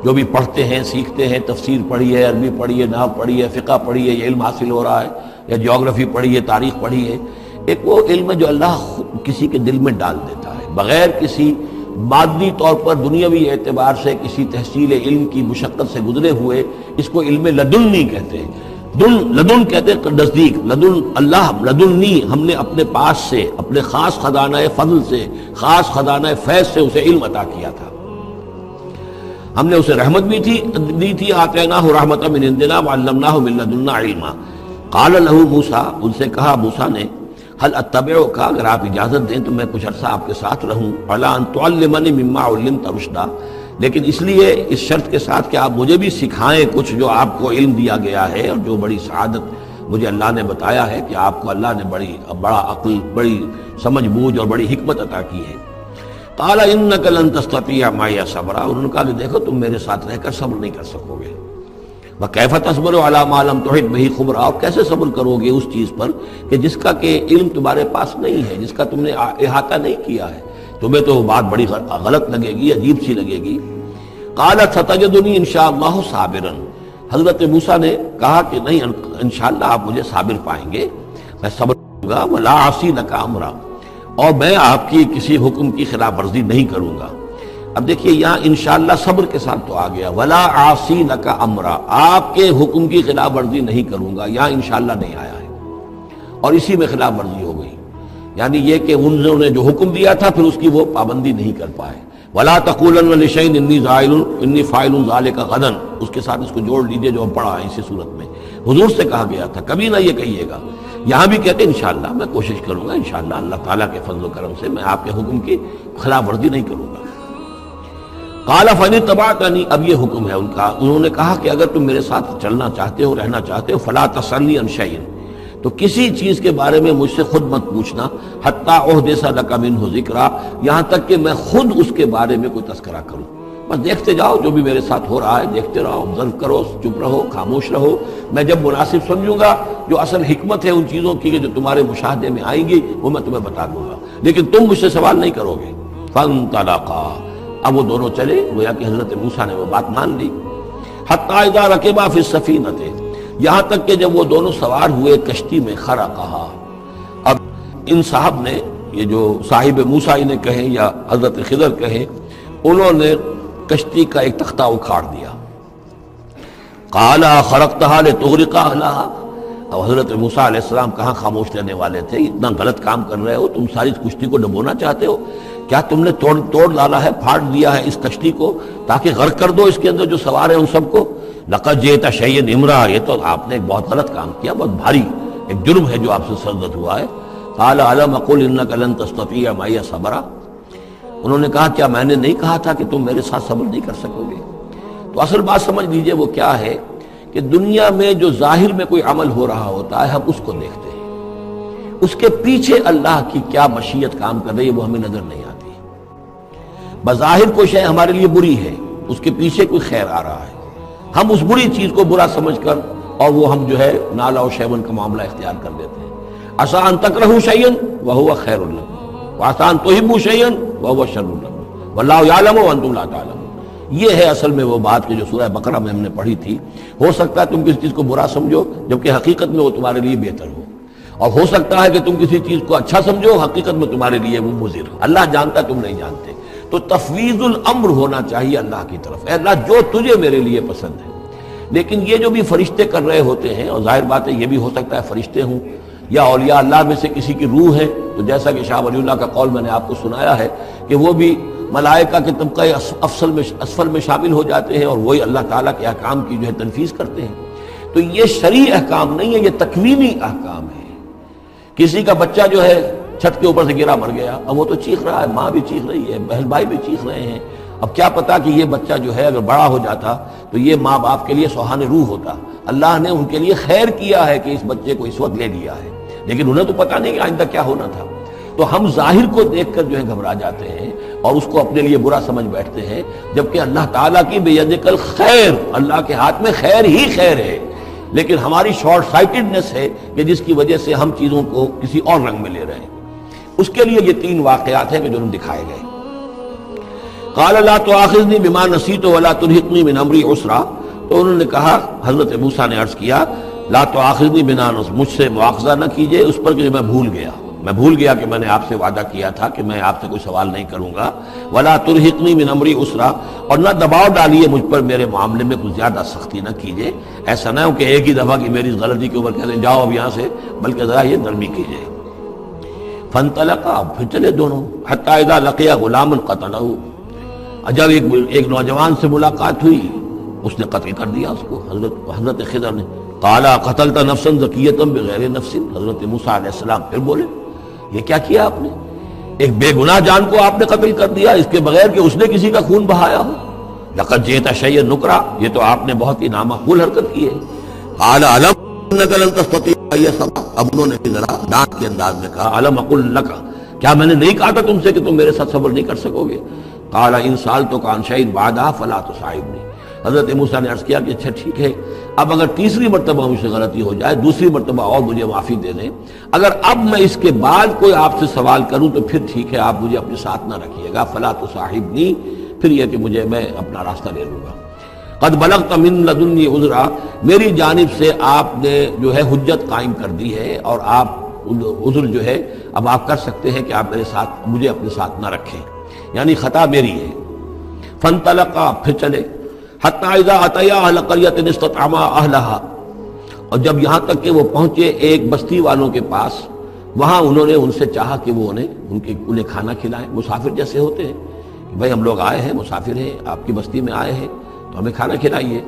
جو بھی پڑھتے ہیں سیکھتے ہیں، تفسیر پڑھی ہے، عربی پڑھی ہے، نحو پڑھی ہے، فقہ پڑھی ہے، یہ علم حاصل ہو رہا ہے، یا جیوگرافی پڑھی ہے، تاریخ پڑھی ہے۔ ایک وہ علم ہے جو اللہ کسی کے دل میں ڈال دیتا ہے بغیر کسی مادی طور پر دنیاوی اعتبار سے کسی تحصیل علم کی مشقت سے گزرے ہوئے، اس کو علم لدنی کہتے ہیں۔ لدن کہتے ہیں نزدیک، لدن اللہ، لدنی ہم نے اپنے پاس سے، اپنے خاص خزانہ فضل سے، خاص خزانہ فیض سے اسے علم عطا کیا تھا۔ ہم نے اسے رحمت بھی دی تھی، آتیناہ رحمۃ من عندنا وعلمناہ من لدنا علما۔ قال له موسیٰ، ان سے کہا موسیٰ نے، هل اتبعک، اگر آپ اجازت دیں تو میں کچھ عرصہ آپ کے ساتھ رہوں، علی ان تعلمنی مما علمت رشدا، لیکن اس لیے اس شرط کے ساتھ کہ آپ مجھے بھی سکھائیں کچھ جو آپ کو علم دیا گیا ہے، اور جو بڑی سعادت مجھے اللہ نے بتایا ہے کہ آپ کو اللہ نے بڑا عقل، بڑی سمجھ بوجھ اور بڑی حکمت عطا کی ہے۔ قال انک لن تستطیع معی صبرا، انہوں نے کہا کہ دیکھو تم میرے ساتھ رہ کر صبر نہیں کر سکو گے۔ وَكَيْفَ تَصْبِرُ عَلَىٰ مَا لَمْ تُحِطْ بِهِ خُبْرًا، اور کیسے صبر کرو گے اس چیز پر کہ جس کا کہ علم تمہارے پاس نہیں ہے، جس کا تم نے احاطہ نہیں کیا ہے، تمہیں تو وہ بات بڑی غلط لگے گی، عجیب سی لگے گی۔ قَالَ سَتَجِدُنِي إِن شَاءَ اللَّهُ صَابِرًا، حضرت موسیٰ نے کہا کہ نہیں، انشاءاللہ آپ مجھے صابر پائیں گے، میں صبر کروں گا، وَلَا عَصِي لَكَ أَمْرًا، اور میں آپ کی کسی حکم کی خلاف ورزی نہیں کروں گا۔ اب دیکھیے یہاں انشاءاللہ صبر کے ساتھ تو آ گیا، ولا عاصی لک امرا، آپ کے حکم کی خلاف ورزی نہیں کروں گا، یہاں انشاءاللہ نہیں آیا ہے، اور اسی میں خلاف ورزی ہو گئی، یعنی یہ کہ انہوں نے جو حکم دیا تھا پھر اس کی وہ پابندی نہیں کر پائے۔ ولا تقولن لشیء انی فاعل ذلک غدا، اس کے ساتھ اس کو جوڑ لیجیے جو ہم پڑھا ہے اسی صورت میں، حضور سے کہا گیا تھا کبھی نہ یہ کہیے گا، یہاں بھی کہتے ہیں انشاءاللہ میں کوشش کروں گا، انشاءاللہ اللہ تعالیٰ کے فضل و کرم سے میں آپ کے حکم کی خلاف ورزی نہیں کروں گا۔ قال فإن اتبعتنی، اب یہ حکم ہے ان کا، انہوں نے کہا کہ اگر تم میرے ساتھ چلنا چاہتے ہو، رہنا چاہتے ہو، فلا تسألنی عن شیء، تو کسی چیز کے بارے میں مجھ سے خود مت پوچھنا، حتی احدث لک منہ ذکرا، یہاں تک کہ میں خود اس کے بارے میں کوئی تذکرہ کروں، بس دیکھتے جاؤ جو بھی میرے ساتھ ہو رہا ہے، دیکھتے رہو، آبزرو کرو، چپ رہو، خاموش رہو، میں جب مناسب سمجھوں گا جو اصل حکمت ہے ان چیزوں کی کہ جو تمہارے مشاہدے میں آئیں گی وہ میں تمہیں بتا دوں گا، لیکن تم مجھ سے سوال نہیں کرو گے۔ فانطلقا، اب وہ دونوں چلے، گویا کہ حضرت موسیٰ نے وہ بات مان لی۔ حتی اذا رکبا فی السفینۃ، یہاں تک کہ جب وہ دونوں سوار ہوئے کشتی میں، خرقہا، اب ان صاحب نے، یہ جو صاحب موسیٰ انہیں کہیں یا حضرت خضر کہیں، انہوں نے کشتی کا ایک تختہ اکھاڑ دیا۔ قال خرقتها لتغرق اهلها، اب حضرت موسیٰ علیہ السلام کہاں خاموش رہنے والے تھے، اتنا غلط کام کر رہے ہو، تم ساری کشتی کو ڈبونا چاہتے ہو، کیا تم نے توڑ ڈالا ہے، پھاڑ دیا ہے اس کشتی کو تاکہ غرق کر دو اس کے اندر جو سوار ہیں ان سب کو؟ لقد جئت شیئا امرا، یہ تو آپ نے ایک بہت غلط کام کیا، بہت بھاری ایک جرم ہے جو آپ سے سرزد ہوا ہے۔ قال الم اقل انک لن تستطیع معی صبرا، انہوں نے کہا کیا میں نے نہیں کہا تھا کہ تم میرے ساتھ صبر نہیں کر سکو گے؟ تو اصل بات سمجھ لیجئے وہ کیا ہے کہ دنیا میں جو ظاہر میں کوئی عمل ہو رہا ہوتا ہے ہم اس کو دیکھتے ہیں، اس کے پیچھے اللہ کی کیا مشیت کام کر رہی ہے وہ ہمیں نظر نہیں آتی۔ بظاہر کوئی شے ہمارے لیے بری ہے، اس کے پیچھے کوئی خیر آ رہا ہے، ہم اس بری چیز کو برا سمجھ کر اور وہ ہم جو ہے نالا و شیون کا معاملہ اختیار کر دیتے ہیں۔ عسیٰ ان تکرہوا شیئا وہو خیر لکم وعسیٰ ان تحبوا شیئا وہو شر لکم واللہ یعلم وانتم لا تعلمون۔ یہ ہے اصل میں وہ بات کہ جو سورہ بقرہ میں ہم نے پڑھی تھی، ہو سکتا ہے تم کسی چیز کو برا سمجھو جبکہ حقیقت میں وہ تمہارے لیے بہتر ہو، اور ہو سکتا ہے کہ تم کسی چیز کو اچھا سمجھو، حقیقت میں تمہارے لیے وہ مضر ہو، اللہ جانتا تم نہیں جانتے۔ تو تفویض الامر ہونا چاہیے اللہ کی طرف، اے اللہ جو تجھے میرے لیے پسند ہے۔ لیکن یہ جو بھی فرشتے کر رہے ہوتے ہیں، اور ظاہر بات ہے یہ بھی ہو سکتا ہے فرشتے ہوں یا اولیاء اللہ میں سے کسی کی روح ہے، تو جیسا کہ شاہ ولی اللہ کا قول میں نے آپ کو سنایا ہے کہ وہ بھی ملائکہ کے طبقہ اسفل میں شامل ہو جاتے ہیں اور وہی اللہ تعالیٰ کے احکام کی جو ہے تنفیذ کرتے ہیں۔ تو یہ شرعی احکام نہیں ہے، یہ تکوینی احکام ہے۔ کسی کا بچہ جو ہے چھت کے اوپر سے گرا مر گیا، اب وہ تو چیخ رہا ہے، ماں بھی چیخ رہی ہے، بہن بھائی بھی چیخ رہے ہیں، اب کیا پتا کہ یہ بچہ جو ہے اگر بڑا ہو جاتا تو یہ ماں باپ کے لیے سوہان روح ہوتا. اللہ نے ان کے لیے خیر کیا ہے کہ اس بچے کو اس وقت لے لیا ہے، لیکن انہیں تو پتا نہیں کہ آئندہ کیا ہونا تھا. تو ہم ظاہر کو دیکھ کر جو ہے گھبرا جاتے ہیں اور اس کو اپنے لیے برا سمجھ بیٹھتے ہیں، جبکہ اللہ تعالیٰ کی بیدک الخیر، اللہ کے ہاتھ میں خیر ہی خیر ہے. لیکن ہماری شارٹ سائٹڈنس ہے کہ جس کی وجہ سے ہم چیزوں کو کسی اور رنگ میں لے رہے ہیں. اس کے لیے یہ 3 واقعات ہیں کہ جو دکھائے گئے. قال لا تؤاخذنی بما نسیت ولا ترهقنی من امری عسرا. تو انہوں نے کہا، حضرت موسیٰ نے عرض کیا لا تؤاخذنی بما نسیت، مجھ سے مواخذہ نہ کیجئے اس پر کہ میں بھول گیا کہ میں نے آپ سے وعدہ کیا تھا کہ میں آپ سے کوئی سوال نہیں کروں گا. ولا ترهقنی من امری عسرا، اور نہ دباؤ ڈالیے مجھ پر میرے معاملے میں کچھ زیادہ سختی نہ کیجئے. ایسا نہ ہو کہ ایک ہی دفعہ کی میری غلطی کے اوپر کہہ دیں جاؤ اب یہاں سے، بلکہ ذرا یہ نرمی کیجئے. فانطلقا، پھر چلے دونوں، حتی اذا لقیا غلاما قتلہ. جب ایک نوجوان سے ملاقات ہوئی اس نے قتل کر دیا اس کو، حضرت خضر نے. قال قتلت نفسا زکیۃ بغیر نفس. حضرت موسیٰ علیہ السلام پھر بولے یہ کیا کیا آپ نے؟ ایک بے گناہ جان کو آپ نے قتل کر دیا اس کے بغیر کہ اس نے کسی کا خون بہایا ہو. لقد جئت شیئا نکرا، یہ تو آپ نے بہت ہی نامعقول حرکت کی ہے. قال علم انک لن تستطيع معي صبرا. اب انہوں نے ذرا ڈانٹ کے انداز میں کہا علم اقل لک، کیا میں نے نہیں کہا تھا تم سے کہ تم میرے ساتھ صبر نہیں کر سکو گے؟ قال ان سالتک عن شیء بعدها فلا تصاحبنی. حضرت موسیٰ نے عرض کیا کہ اچھا ٹھیک ہے، اب اگر تیسری مرتبہ مجھ سے غلطی ہو جائے، دوسری مرتبہ اور مجھے معافی دے دیں، اگر اب میں اس کے بعد کوئی آپ سے سوال کروں تو پھر ٹھیک ہے، آپ مجھے اپنے ساتھ نہ رکھیے گا. فلا تصاحبنی، پھر یہ کہ میں اپنا راستہ لے لوں گا. قد بلغت من لدنی عذرا، میری جانب سے آپ نے جو ہے حجت قائم کر دی ہے اور آپ عذر جو ہے اب آپ کر سکتے ہیں کہ آپ مجھے اپنے ساتھ نہ رکھیں، یعنی خطا میری ہے. فانطلقا، پھر چلے. حتی اذا اتیا اہل قریۃ استطعما اہلہا، اور جب یہاں تک کہ وہ پہنچے ایک بستی والوں کے پاس، وہاں انہوں نے ان سے چاہا کہ وہ انہیں کھانا کھلائیں. مسافر جیسے ہوتے ہیں کہ بھائی ہم لوگ آئے ہیں، مسافر ہیں، آپ کی بستی میں آئے ہیں تو ہمیں کھانا کھلائیے.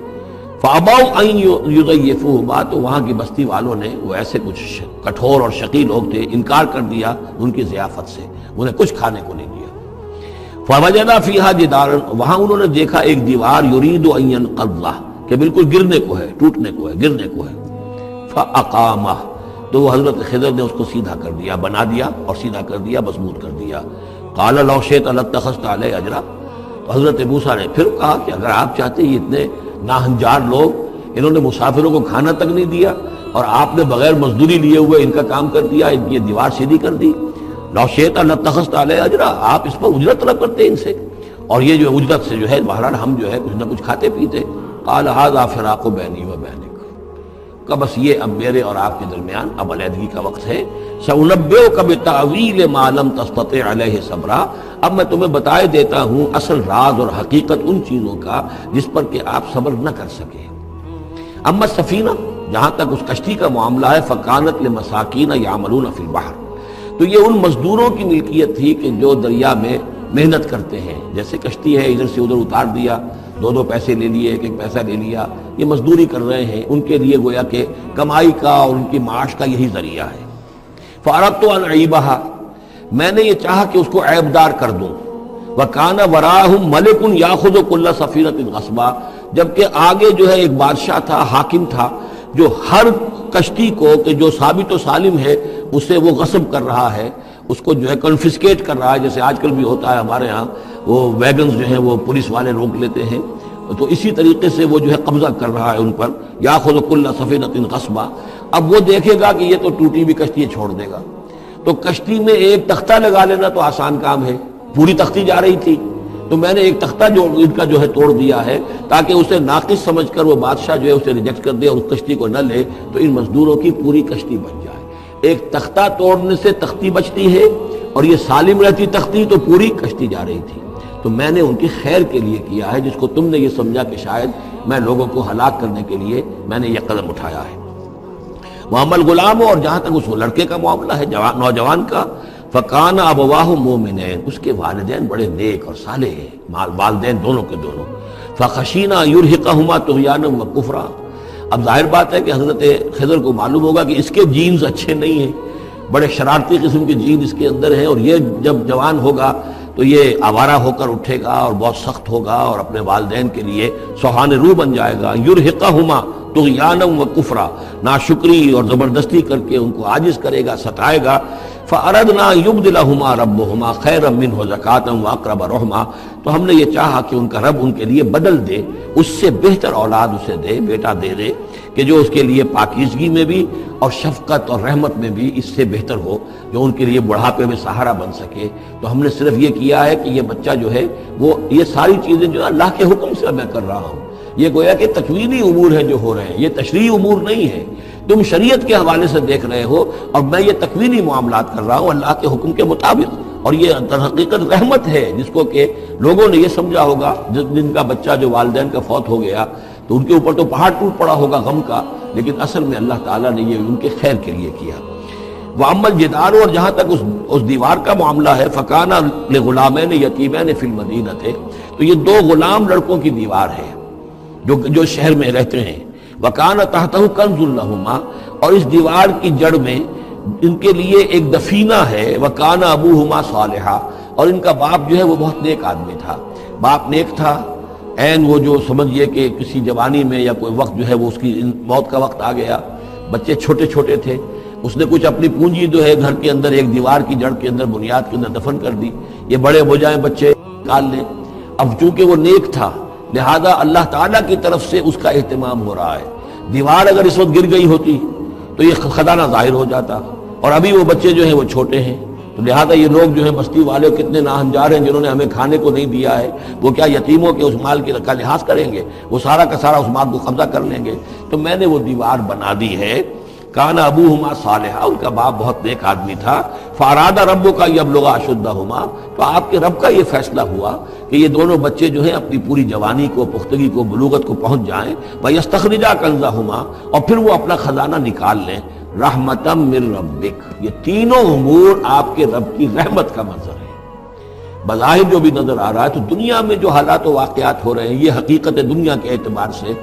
فابوا ان یضیفوہما، تو وہاں کی بستی والوں نے، وہ ایسے کچھ کٹھور اور شقی لوگ تھے، انکار کر دیا ان کی ضیافت سے، انہیں کچھ کھانے کو نہیں دیا. فوجد فیہا جدارا، وہاں انہوں نے دیکھا ایک دیوار، یرید ان ینقضہ، کہ بالکل گرنے کو ہے، ٹوٹنے کو ہے، گرنے کو ہے. فاقامہ، تو وہ حضرت خضر نے اس کو سیدھا کر دیا، بنا دیا اور سیدھا کر دیا، مضبوط کر دیا. قال لو شئت لاتخذت علیہ اجرا. تو حضرت موسیٰ نے پھر کہا کہ اگر آپ چاہتے یہ اتنے ناہنجار لوگ، انہوں نے مسافروں کو کھانا تک نہیں دیا اور آپ نے بغیر مزدوری لیے ہوئے ان کا کام کر دیا، ان کی دیوار سیدھی کر دی. لو شئت لاتخذت علیہ اجرا، آپ اس پر اجرت طلب کرتے ان سے، اور یہ جو اجرت سے جو ہے بہرحال ہم جو ہے کچھ نہ کچھ کھاتے پیتے. قال ھذا فراق بینی و بینک، کہ بس یہ اب میرے اور آپ کے درمیان اب علیحدگی کا وقت ہے. سأنبئک بتأویل ما لم تستطع علیہ صبرا، اب میں تمہیں بتائے دیتا ہوں اصل راز اور حقیقت ان چیزوں کا جس پر کہ آپ صبر نہ کر سکے. اما السفینہ، جہاں تک اس کشتی کا معاملہ ہے، فکانت لمساکین یعملون فی البحر، تو یہ ان مزدوروں کی ملکیت تھی کہ جو دریا میں محنت کرتے ہیں. جیسے کشتی ہے، ادھر سے ادھر اتار دیا، 2 پیسے لے لیے، 1 پیسہ لے لیا، یہ مزدوری کر رہے ہیں، ان کے لیے گویا کہ کمائی کا اور ان کی معاش کا یہی ذریعہ ہے. فاردت ان اعیبھا، میں نے یہ چاہا کہ اس کو عیبدار کر دوں. وکان وراءہم ملک یاخذ کل سفینۃ غصبا، جبکہ آگے جو ہے ایک بادشاہ تھا، حاکم تھا، جو ہر کشتی کو کہ جو ثابت و سالم ہے اسے وہ غصب کر رہا ہے، اس کو جو ہے کنفسکیٹ کر رہا ہے. جیسے آج کل بھی ہوتا ہے ہمارے ہاں، وہ ویگنز جو ہیں وہ پولیس والے روک لیتے ہیں، تو اسی طریقے سے وہ جو ہے قبضہ کر رہا ہے ان پر. یاخذ کل سفینۃ غصبا، اب وہ دیکھے گا کہ یہ تو ٹوٹی بھی کشتی چھوڑ دے گا، تو کشتی میں ایک تختہ لگا لینا تو آسان کام ہے. پوری تختی جا رہی تھی تو میں نے ایک تختہ جو ان کا جو ہے توڑ دیا ہے تاکہ اسے ناقص سمجھ کر وہ بادشاہ جو ہے اسے ریجیکٹ کر دے اور اس کشتی کو نہ لے، تو ان مزدوروں کی پوری کشتی بچ جائے. ایک تختہ توڑنے سے تختی بچتی ہے اور یہ سالم رہتی تختی تو پوری کشتی جا رہی تھی. تو میں نے ان کی خیر کے لیے کیا ہے، جس کو تم نے یہ سمجھا کہ شاید میں لوگوں کو ہلاک کرنے کے لیے میں نے یہ قدم اٹھایا ہے. محمد غلام، اور جہاں تک اس لڑکے کا معاملہ ہے، نوجوان کا، فکان ابواہ مومنین، اس کے والدین بڑے نیک اور صالح ہیں، والدین دونوں کے دونوں. فخشینا یرہقہما طغیانا و کفرا، اب ظاہر بات ہے کہ حضرت خضر کو معلوم ہوگا کہ اس کے جینز اچھے نہیں ہیں، بڑے شرارتی قسم کے جین اس کے اندر ہیں، اور یہ جب جوان ہوگا تو تو یہ آوارہ ہو کر اٹھے گا اور بہت سخت ہوگا اور اپنے والدین کے لیے سوہان روح بن جائے گا. یرہقہما طغیانا و کفرا، ناشکری اور زبردستی کر کے ان کو عاجز کرے گا، ستائے گا. فَأَرَدْنَا يُبْدِلَهُمَا رَبُّهُمَا خَيْرًا مِّنْهُ زَكَاةً وَأَقْرَبَ رُحْمًا، تو ہم نے یہ چاہا کہ ان کا رب ان کے لیے بدل دے، اس سے بہتر اولاد اسے دے، بیٹا دے دے کہ جو اس کے لیے پاکیزگی میں بھی اور شفقت اور رحمت میں بھی اس سے بہتر ہو، جو ان کے لیے بڑھاپے میں سہارا بن سکے. تو ہم نے صرف یہ کیا ہے کہ یہ بچہ جو ہے وہ یہ ساری چیزیں جو اللہ کے حکم سے میں کر رہا ہوں. یہ گویا کہ تکوینی امور ہیں جو ہو رہے ہیں، یہ تشریعی امور نہیں ہے. تم شریعت کے حوالے سے دیکھ رہے ہو اور میں یہ تکوینی معاملات کر رہا ہوں اللہ کے حکم کے مطابق. اور یہ در حقیقت رحمت ہے جس کو کہ لوگوں نے یہ سمجھا ہوگا جن کا بچہ جو والدین کا فوت ہو گیا تو ان کے اوپر تو پہاڑ ٹوٹ پڑا ہوگا غم کا، لیکن اصل میں اللہ تعالیٰ نے یہ ان کے خیر کے لیے کیا. وَأَمَّا الْجِدَارُ، اور جہاں تک اس دیوار کا معاملہ ہے، فَكَانَ لِغُلَامَيْنِ يَتِيمَيْنِ فِي الْمَدِينَةِ، تو یہ دو غلام لڑکوں کی دیوار ہے جو شہر میں رہتے ہیں. وَكَانَ تَحْتَهُ كَنْزٌ لَهُمَا، اور اس دیوار کی جڑ میں ان کے لیے ایک دفینہ ہے. وَكَانَ أَبُوهُمَا صَالِحًا، اور ان کا باپ جو ہے وہ بہت نیک آدمی تھا. باپ نیک تھا، عین وہ جو سمجھئے کہ کسی جوانی میں یا کوئی وقت جو ہے وہ اس کی موت کا وقت آ گیا، بچے چھوٹے چھوٹے تھے، اس نے کچھ اپنی پونجی جو ہے گھر کے اندر ایک دیوار کی جڑ کے اندر بنیاد کے اندر دفن کر دی. یہ بڑے ہو جائیں بچے نکال لیں. اب چونکہ وہ نیک تھا لہذا اللہ تعالیٰ کی طرف سے اس کا اہتمام ہو رہا ہے. دیوار اگر اس وقت گر گئی ہوتی تو یہ خزانہ ظاہر ہو جاتا، اور ابھی وہ بچے جو ہیں وہ چھوٹے ہیں، تو لہذا یہ لوگ جو ہیں بستی والے کتنے ناہنجار ہیں جنہوں نے ہمیں کھانے کو نہیں دیا ہے، وہ کیا یتیموں کے اس مال کا لحاظ کریں گے؟ وہ سارا کا سارا اس مال کو قبضہ کر لیں گے. تو میں نے وہ دیوار بنا دی ہے. کان ابوہما صالحا، ان کا باپ بہت نیک آدمی تھا. فاراد ربک یبلغا اشدہما، تو آپ کے رب کا یہ فیصلہ ہوا کہ یہ دونوں بچے جو ہیں اپنی پوری جوانی کو، پختگی کو، بلوغت کو پہنچ جائیں. ویستخرجا کنزہما، اور پھر وہ اپنا خزانہ نکال لیں. رحمتا من ربک، یہ تینوں امور آپ کے رب کی رحمت کا منظر ہے. بظاہر جو بھی نظر آ رہا ہے تو دنیا میں جو حالات و واقعات ہو رہے ہیں یہ حقیقت دنیا کے اعتبار سے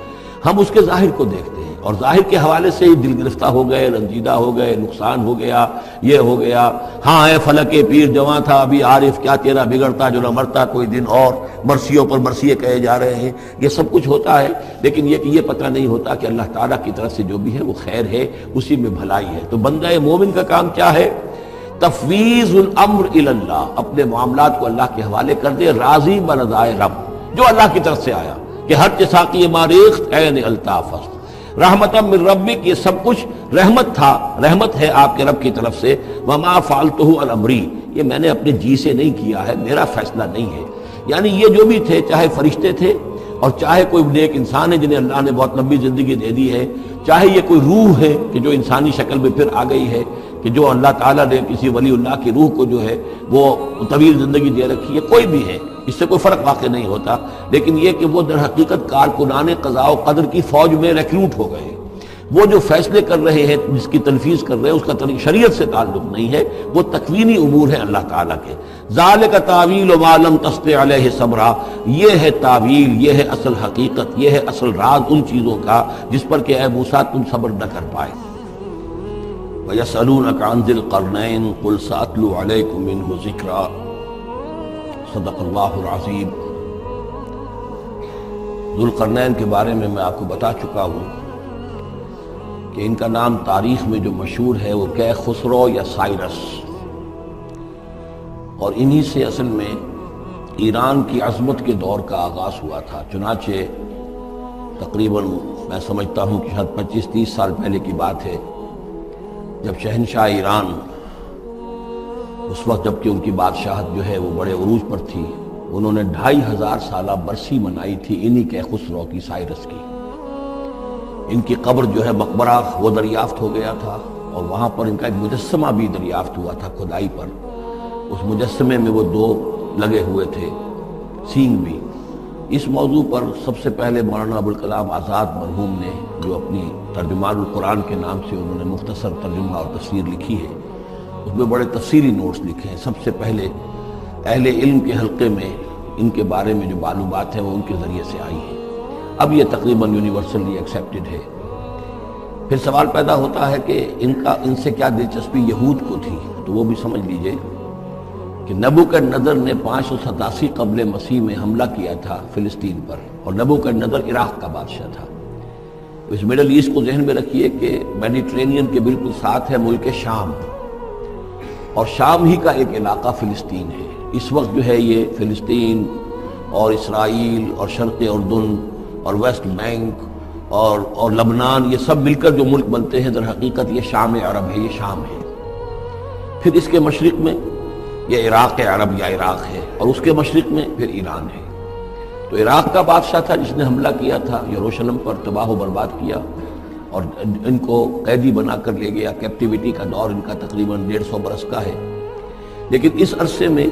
ہم اس کے ظاہر کو دیکھتے ہیں، اور ظاہر کے حوالے سے دل گرفتہ ہو گئے، رنجیدہ ہو گئے، نقصان ہو گیا، یہ ہو گیا. ہاں اے فلک پیر جواں تھا ابھی عارف، کیا تیرا بگڑتا جو نہ مرتا کوئی دن اور، مرثیوں پر مرثیے کہے جا رہے ہیں. یہ سب کچھ ہوتا ہے، لیکن یہ کہ یہ پتہ نہیں ہوتا کہ اللہ تعالیٰ کی طرف سے جو بھی ہے وہ خیر ہے، اسی میں بھلائی ہے. تو بندہ مومن کا کام کیا ہے؟ تفویض الامر الی اللہ، اپنے معاملات کو اللہ کے حوالے کر دے، راضی برضائے رب جو اللہ کی طرف سے آیا کہ ہر ساقی ماریخت عین الطاف است. رحمتا من ربک، یہ سب کچھ رحمت تھا، رحمت ہے آپ کے رب کی طرف سے. وما فعلتہ عن امری، یہ میں نے اپنے جی سے نہیں کیا ہے، میرا فیصلہ نہیں ہے. یعنی یہ جو بھی تھے، چاہے فرشتے تھے اور چاہے کوئی نیک انسان ہے جنہیں اللہ نے بہت لمبی زندگی دے دی ہے، چاہے یہ کوئی روح ہے کہ جو انسانی شکل میں پھر آ گئی ہے، کہ جو اللہ تعالیٰ نے کسی ولی اللہ کی روح کو جو ہے وہ طویل زندگی دے رکھی ہے، کوئی بھی ہے، اس سے کوئی فرق واقع نہیں ہوتا. لیکن یہ کہ وہ در حقیقت کارکنان قضاء و قدر کی فوج میں ریکروٹ ہو گئے. وہ جو فیصلے کر رہے ہیں، جس کی تنفیذ کر رہے ہیں، اس کا شریعت سے تعلق نہیں ہے، وہ تکوینی امور ہیں اللہ تعالیٰ کے. ذالک تعویل ما لم تستطع علیہ صبرا، یہ ہے تعویل، یہ ہے اصل حقیقت، یہ ہے اصل راز ان چیزوں کا جس پر کہ اے موسیٰ تم صبر نہ کر پائے. وَيَسْأَلُونَكَ عَنْ ذِي الْقَرْنَيْنِ قُلْ سَأَتْلُو عَلَيْكُم مِّنْهُ ذِكْرًا. صدق اللہ العظیم. ذوالقرنین کے بارے میں آپ کو بتا چکا ہوں کہ ان کا نام تاریخ میں جو مشہور ہے وہ کہ خسرو یا سائرس، اور انہی سے اصل میں ایران کی عظمت کے دور کا آغاز ہوا تھا. چنانچہ تقریباً میں سمجھتا ہوں کہ شاید 25-30 سال پہلے کی بات ہے، جب شہنشاہ ایران اس وقت جب کہ ان کی بادشاہت جو ہے وہ بڑے عروج پر تھی، انہوں نے 2500 سالہ برسی منائی تھی انہی کے خسرو کی، سائرس کی. ان کی قبر جو ہے مقبرہ وہ دریافت ہو گیا تھا، اور وہاں پر ان کا ایک مجسمہ بھی دریافت ہوا تھا کھدائی پر. اس مجسمے میں وہ 2 لگے ہوئے تھے، سینگ بھی. اس موضوع پر سب سے پہلے مولانا ابوالکلام آزاد مرحوم نے جو اپنی ترجمان القرآن کے نام سے انہوں نے مختصر ترجمہ اور تفسیر لکھی ہے، اس میں بڑے تفصیلی نوٹس لکھے ہیں. سب سے پہلے اہل علم کے حلقے میں ان کے بارے میں جو معلومات ہیں وہ ان کے ذریعے سے آئی ہیں. اب یہ تقریباً یونیورسلی ایکسیپٹڈ ہے. پھر سوال پیدا ہوتا ہے کہ ان سے کیا دلچسپی یہود کو تھی، تو وہ بھی سمجھ لیجئے کہ نبوکدنضر نے 587 قبل مسیح میں حملہ کیا تھا فلسطین پر، اور نبوکدنضر عراق کا بادشاہ تھا۔ اس مڈل ایسٹ کو ذہن میں رکھیے کہ میڈیٹرینین کے بالکل ساتھ ہے ملک شام، اور شام ہی کا ایک علاقہ فلسطین ہے۔ اس وقت جو ہے یہ فلسطین اور اسرائیل اور شرق اردن اور ویسٹ بینک اور لبنان، یہ سب مل کر جو ملک بنتے ہیں، در حقیقت یہ شام عرب ہے، یہ شام ہے۔ پھر اس کے مشرق میں یہ عراق عرب یا عراق ہے، اور اس کے مشرق میں پھر ایران ہے۔ تو عراق کا بادشاہ تھا جس نے حملہ کیا تھا یروشلم پر، تباہ و برباد کیا، اور ان کو قیدی بنا کر لے گیا۔ کیپٹیوٹی کا دور ان کا تقریباً 150 برس کا ہے۔ لیکن اس عرصے میں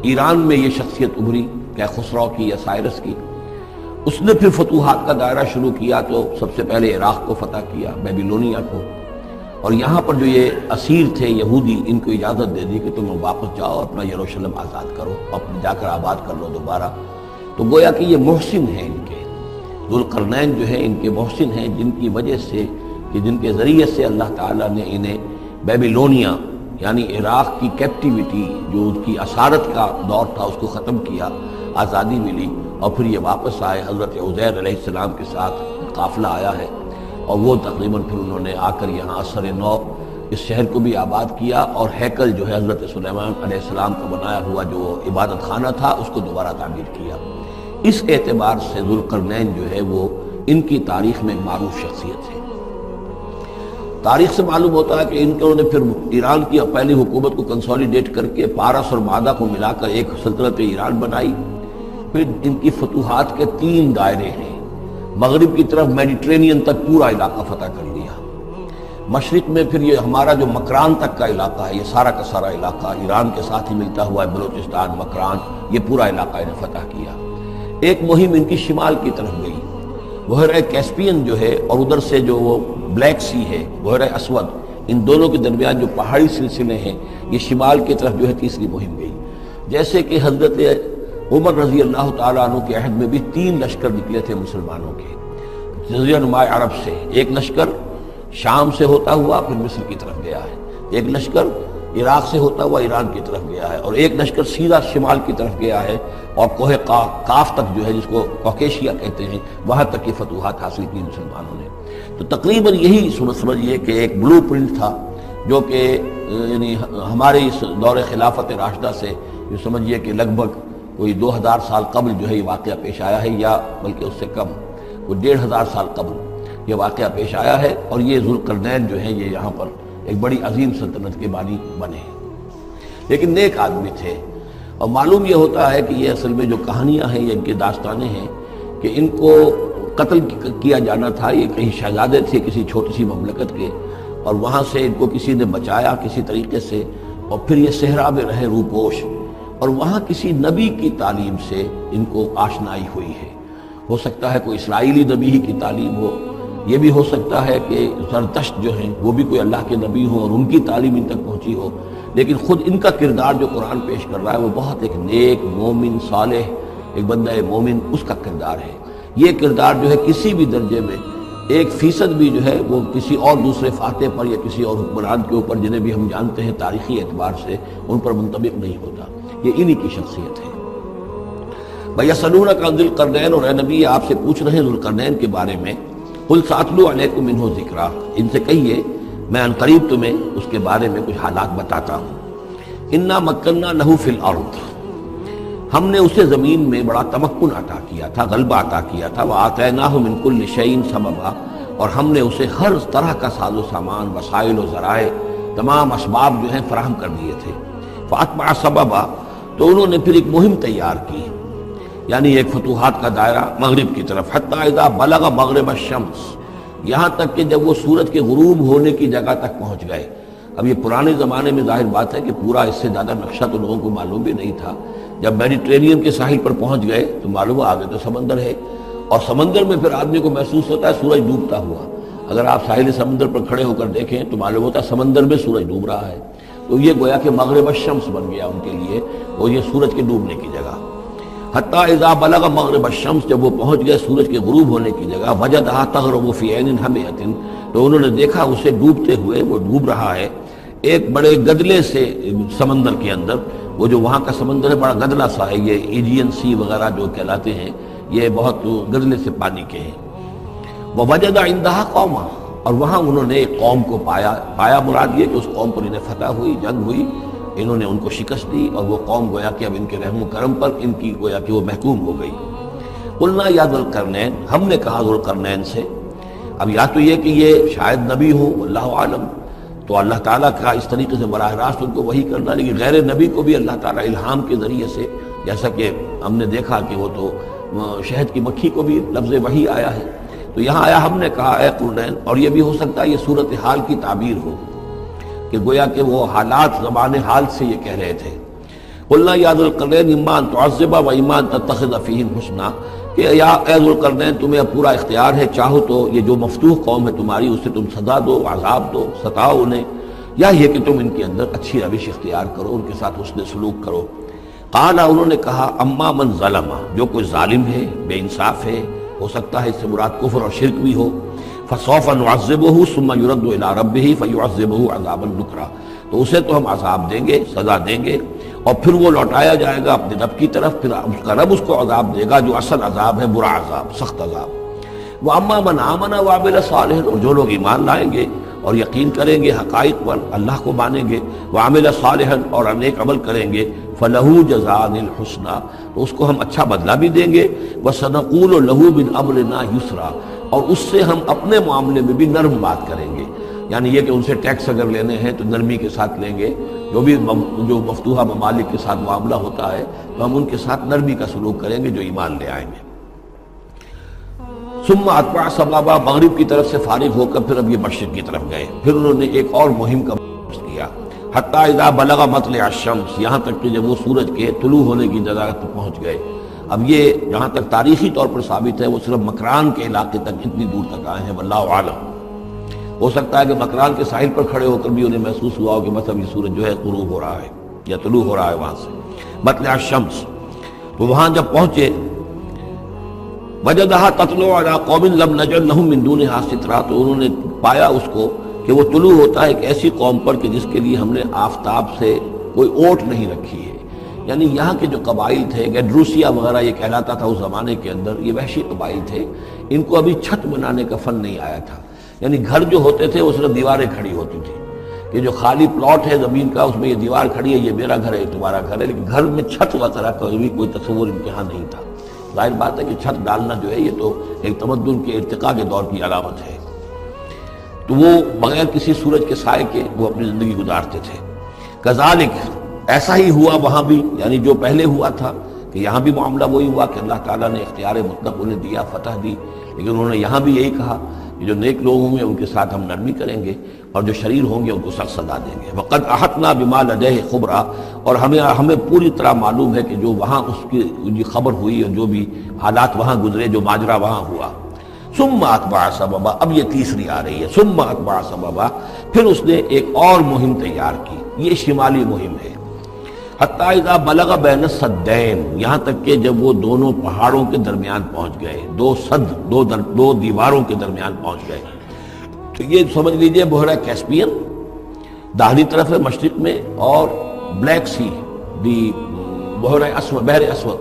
ایران میں یہ شخصیت ابھری، کہ خسرو کی یا سائرس کی۔ اس نے پھر فتوحات کا دائرہ شروع کیا، تو سب سے پہلے عراق کو فتح کیا، بیبیلونیا کو، اور یہاں پر جو یہ اسیر تھے یہودی، ان کو اجازت دے دی کہ تم واپس جاؤ، اپنا یروشلم آزاد کرو، اپنے جا کر آباد کر لو دوبارہ۔ تو گویا کہ یہ محسن ہیں ان کے، ذوالقرنین جو ہے ان کے محسن ہیں، جن کی وجہ سے، کہ جن کے ذریعے سے اللہ تعالیٰ نے انہیں بیبیلونیا یعنی عراق کی کیپٹیوٹی، جو ان کی اسارت کا دور تھا، اس کو ختم کیا، آزادی ملی، اور پھر یہ واپس آئے۔ حضرت عزیر علیہ السلام کے ساتھ قافلہ آیا ہے، اور وہ تقریباً پھر انہوں نے آ کر یہاں اثر نو اس شہر کو بھی آباد کیا، اور ہیکل جو ہے حضرت سلیمان علیہ السلام کا بنایا ہوا جو عبادت خانہ تھا، اس کو دوبارہ تعمیر کیا۔ اس اعتبار سے ذوالقرنین جو ہے وہ ان کی تاریخ میں معروف شخصیت ہے۔ تاریخ سے معلوم ہوتا ہے کہ انہوں نے پھر ایران کی پہلی حکومت کو کنسولیڈیٹ کر کے پارس اور مادہ کو ملا کر ایک سلطنت ایران بنائی۔ پھر ان کی فتوحات کے 3 دائرے ہیں۔ مغرب کی طرف میڈیٹرینین تک پورا علاقہ فتح کر لیا، مشرق میں پھر یہ ہمارا جو مکران تک کا علاقہ ہے، یہ سارا کا سارا علاقہ ایران کے ساتھ ہی ملتا ہوا ہے، بلوچستان، مکران، یہ پورا علاقہ انہیں فتح کیا۔ ایک مہم ان کی شمال کی طرف گئی، بحیرہ کیسپین جو ہے، اور ادھر سے جو وہ بلیک سی ہے، بحیرہ اسود، ان دونوں کے درمیان جو پہاڑی سلسلے ہیں، یہ شمال کی طرف جو ہے تیسری مہم گئی۔ جیسے کہ حضرت عمر رضی اللہ تعالیٰ عنہ کے عہد میں بھی 3 لشکر نکلے تھے مسلمانوں کے جزیرہ نما عرب سے۔ ایک لشکر شام سے ہوتا ہوا پھر مصر کی طرف گیا ہے، ایک لشکر عراق سے ہوتا ہوا ایران کی طرف گیا ہے، اور ایک لشکر سیدھا شمال کی طرف گیا ہے، اور کوہ کاف تک جو ہے، جس کو کوکیشیا کہتے ہیں، وہاں تک کی فتوحات حاصل کی مسلمانوں نے۔ تو تقریباً یہی سمجھیے کہ ایک بلو پرنٹ تھا، جو کہ یعنی ہمارے اس دور خلافت راشدہ سے یہ سمجھیے کہ لگ بھگ کوئی 2000 سال قبل جو ہے یہ واقعہ پیش آیا ہے، یا بلکہ اس سے کم، کوئی 1500 سال قبل یہ واقعہ پیش آیا ہے۔ اور یہ ذوالقرنین جو ہے یہ یہاں پر ایک بڑی عظیم سلطنت کے بانی بنے ہیں، لیکن نیک آدمی تھے۔ اور معلوم یہ ہوتا ہے کہ یہ اصل میں جو کہانیاں ہیں، یہ ان کی داستانیں ہیں، کہ ان کو قتل کیا جانا تھا۔ یہ کہیں شہزادے تھے کسی چھوٹی سی مملکت کے، اور وہاں سے ان کو کسی نے بچایا کسی طریقے سے، اور پھر یہ صحرا میں رہے روپوش، اور وہاں کسی نبی کی تعلیم سے ان کو آشنائی ہوئی ہے۔ ہو سکتا ہے کوئی اسرائیلی نبی ہی کی تعلیم ہو، یہ بھی ہو سکتا ہے کہ زرتشت جو ہیں وہ بھی کوئی اللہ کے نبی ہو اور ان کی تعلیم ان تک پہنچی ہو، لیکن خود ان کا کردار جو قرآن پیش کر رہا ہے وہ بہت ایک نیک، مومن، صالح، ایک بندہ مومن، اس کا کردار ہے۔ یہ کردار جو ہے کسی بھی درجے میں 1% بھی جو ہے وہ کسی اور دوسرے فاتح پر یا کسی اور حکمران کے اوپر، جنہیں بھی ہم جانتے ہیں تاریخی اعتبار سے، ان پر منطبق نہیں ہوتا۔ یہ انہی کی شخصیت ہے۔ وَيَسْأَلُونَكَ عَنِ ذِي الْقَرْنَيْنِ، اور اے نبی آپ سے پوچھ رہے ہیں ذوالقرنین کے بارے میں، قُلْ سَأَتْلُو عَلَيْكُم مِّنْهُ ذِكْرًا، ان سے کہیے میں ان قریب تمہیں اس کے بارے میں کچھ حالات بتاتا ہوں۔ اِنَّا مَكَّنَّا لَهُ فِي الْأَرْضِ، ہم نے اسے زمین میں بڑا تمکن عطا کیا تھا، غلبہ عطا کیا تھا۔ وَآتَيْنَاهُ مِن كُلِّ شَيْءٍ سَبَبًا، اور ہم نے اسے ہر طرح کا ساز و سامان، وسائل و ذرائع، تمام اسباب جو ہیں فراہم کر دیے تھے۔ فَأَتْبَعَ سَبَبًا، تو انہوں نے پھر ایک مہم تیار کی، یعنی ایک فتوحات کا دائرہ مغرب کی طرف، حتی اذا بلغ مغرب الشمس، یہاں تک کہ جب وہ سورج کے غروب ہونے کی جگہ تک پہنچ گئے۔ اب یہ پرانے زمانے میں ظاہر بات ہے کہ پورا اس سے زیادہ نقشہ تو لوگوں کو معلوم بھی نہیں تھا۔ جب میڈیٹرینین کے ساحل پر پہنچ گئے تو معلوم ہوا آگے تو سمندر ہے، اور سمندر میں پھر آدمی کو محسوس ہوتا ہے سورج ڈوبتا ہوا۔ اگر آپ ساحل سمندر پر کھڑے ہو کر دیکھیں تو معلوم ہوتا ہے سمندر میں سورج ڈوب رہا ہے۔ تو یہ گویا کہ مغرب الشمس بن گیا ان کے لیے، اور یہ سورج کے ڈوبنے کی جگہ۔ حتیٰ اذا بلغ مغرب الشمس، جب وہ پہنچ گئے سورج کے غروب ہونے کی جگہ، وجدہا تغرب فی عین حمیۃ، تو انہوں نے دیکھا اسے ڈوبتے ہوئے، وہ ڈوب رہا ہے ایک بڑے گدلے سے سمندر کے اندر، وہ جو وہاں کا سمندر ہے بڑا گدلا سا ہے، یہ ایجین سی وغیرہ جو کہلاتے ہیں یہ بہت گدلے سے پانی کے ہیں۔ وَوَجَدَ عِندَهَا قَوْمًا، اور وہاں انہوں نے ایک قوم کو پایا مراد یہ کہ اس قوم پر انہیں فتح ہوئی، جنگ ہوئی، انہوں نے ان کو شکست دی، اور وہ قوم گویا کہ اب ان کے رحم و کرم پر ان کی گویا کہ وہ محکوم ہو گئی۔ قلنا یا ذوالقرنین، ہم نے کہا ذوالقرنین سے، اب یا تو یہ کہ یہ شاید نبی ہوں واللہ عالم، تو اللہ تعالیٰ کا اس طریقے سے براہ راست ان کو وحی کرنا، لیکن غیر نبی کو بھی اللہ تعالیٰ الہام کے ذریعے سے، جیسا کہ ہم نے دیکھا کہ وہ تو شہد کی مکھی کو بھی لفظ وحی آیا ہے، تو یہاں آیا ہم نے کہا اے قرنین، اور یہ بھی ہو سکتا ہے یہ صورتحال کی تعبیر ہو کہ گویا کہ وہ حالات زبان حال سے یہ کہہ رہے تھے۔ قلنا یا ذوالقرنین اما ان تعذب و اما ان تتخذ فیہم حسنا، کہ یا اے ذوالقرنین تمہیں اب پورا اختیار ہے، چاہو تو یہ جو مفتوح قوم ہے تمہاری اسے تم سزا دو، عذاب دو، ستاؤ انہیں، یا یہ کہ تم ان کے اندر اچھی روش اختیار کرو، ان کے ساتھ حسن سلوک کرو۔ قالا، انہوں نے کہا اما من ظلم، جو کوئی ظالم ہے، بے انصاف ہے، ہو سکتا ہے اس سے مراد کفر اور شرک بھی ہو، فسوف نعذبہ ثم یرد الی ربہ فیعذبہ عذابا نکرا، تو اسے تو ہم عذاب دیں گے، سزا دیں گے، اور پھر وہ لوٹایا جائے گا اپنے رب کی طرف، پھر اس کا رب اس کو عذاب دے گا جو اصل عذاب ہے، برا عذاب، سخت عذاب۔ وَأَمَّا مَنْ آمَنَ وَعَمِلَ صَالِحًا، اور جو لوگ ایمان لائیں گے اور یقین کریں گے حقائق پر، اللہ کو مانیں گے، وَعَمِلَ صَالِحًا، اور نیک عمل کریں گے، فَلَهُ جَزَاءً الْحُسْنَى، تو اس کو ہم اچھا بدلہ بھی دیں گے، وَسَنَقُولُ لَهُ مِنْ أَمْرِنَا يُسْرًا، اور اس سے ہم اپنے معاملے میں بھی نرم بات کریں گے، یعنی یہ کہ ان سے ٹیکس اگر لینے ہیں تو نرمی کے ساتھ لیں گے، جو مفتوحہ ممالک کے ساتھ معاملہ ہوتا ہے تو ہم ان کے ساتھ نرمی کا سلوک کریں گے جو ایمان لے آئیں گے۔ ثم اتبع سبابا، مغرب کی طرف سے فارغ ہو کر پھر اب یہ مشرق کی طرف گئے، پھر انہوں نے ایک اور مہم کا کیا، حتی اذا بلغ مطلع الشمس، یہاں تک کہ جب وہ سورج کے طلوع ہونے کی جگہ تک پہنچ گئے۔ اب یہ جہاں تک تاریخی طور پر ثابت ہے وہ صرف مکران کے علاقے تک اتنی دور تک آئے ہیں، واللہ عالم، ہو سکتا ہے کہ مکران کے ساحل پر کھڑے ہو کر بھی انہیں محسوس ہوا ہو کہ مطلب یہ سورج جو ہے غروب ہو رہا ہے یا طلوع ہو رہا ہے وہاں سے، مطلع الشمس، تو وہاں جب پہنچے وجدها تطلع على قوم لم نجعل لهم من دونها سترا، تو انہوں نے پایا اس کو کہ وہ طلوع ہوتا ہے ایک ایسی قوم پر کہ جس کے لیے ہم نے آفتاب سے کوئی اوٹ نہیں رکھی ہے، یعنی یہاں کے جو قبائل تھے، گیڈروسیا وغیرہ یہ کہلاتا تھا اس زمانے کے اندر، یہ وحشی قبائل تھے، ان کو ابھی چھت بنانے کا فن نہیں آیا تھا، یعنی گھر جو ہوتے تھے وہ صرف دیواریں کھڑی ہوتی تھی، کہ جو خالی پلاٹ ہے زمین کا اس میں یہ دیوار کھڑی ہے، یہ میرا گھر ہے، یہ تمہارا گھر ہے، لیکن گھر میں چھت وغیرہ کا بھی کوئی تصور ان کے ہاں نہیں تھا۔ ظاہر بات ہے کہ چھت ڈالنا جو ہے یہ تو ایک تمدن کے ارتقاء کے دور کی علامت ہے، تو وہ بغیر کسی سورج کے سائے کے وہ اپنی زندگی گزارتے تھے۔ کذالک، ایسا ہی ہوا وہاں بھی، یعنی جو پہلے ہوا تھا کہ یہاں بھی معاملہ وہی ہوا کہ اللہ تعالیٰ نے اختیار مطلق انہیں دیا، فتح دی، لیکن انہوں نے یہاں بھی یہی کہا کہ جو نیک لوگ ہوں گے ان کے ساتھ ہم نرمی کریں گے اور جو شریر ہوں گے ان کو سخت سزا دیں گے۔ وقد احطنا بما لدیہ خبرا، اور ہمیں پوری طرح معلوم ہے کہ جو وہاں اس کی خبر ہوئی اور جو بھی حالات وہاں گزرے، جو ماجرا وہاں ہوا۔ ثم اتبع سببا، اب یہ تیسری آ رہی ہے، ثم اتبع سببا، پھر اس نے ایک اور مہم تیار کی، یہ شمالی مہم ہے۔ حتی اذا بلغ بین السدین، یہاں تک کہ جب وہ دونوں پہاڑوں کے درمیان پہنچ گئے، دو دیواروں کے درمیان پہنچ گئے، تو یہ سمجھ لیجئے بحیرہ کیسپیئن داہنی طرف ہے مشرق میں، اور بلیک سی بحر اسود،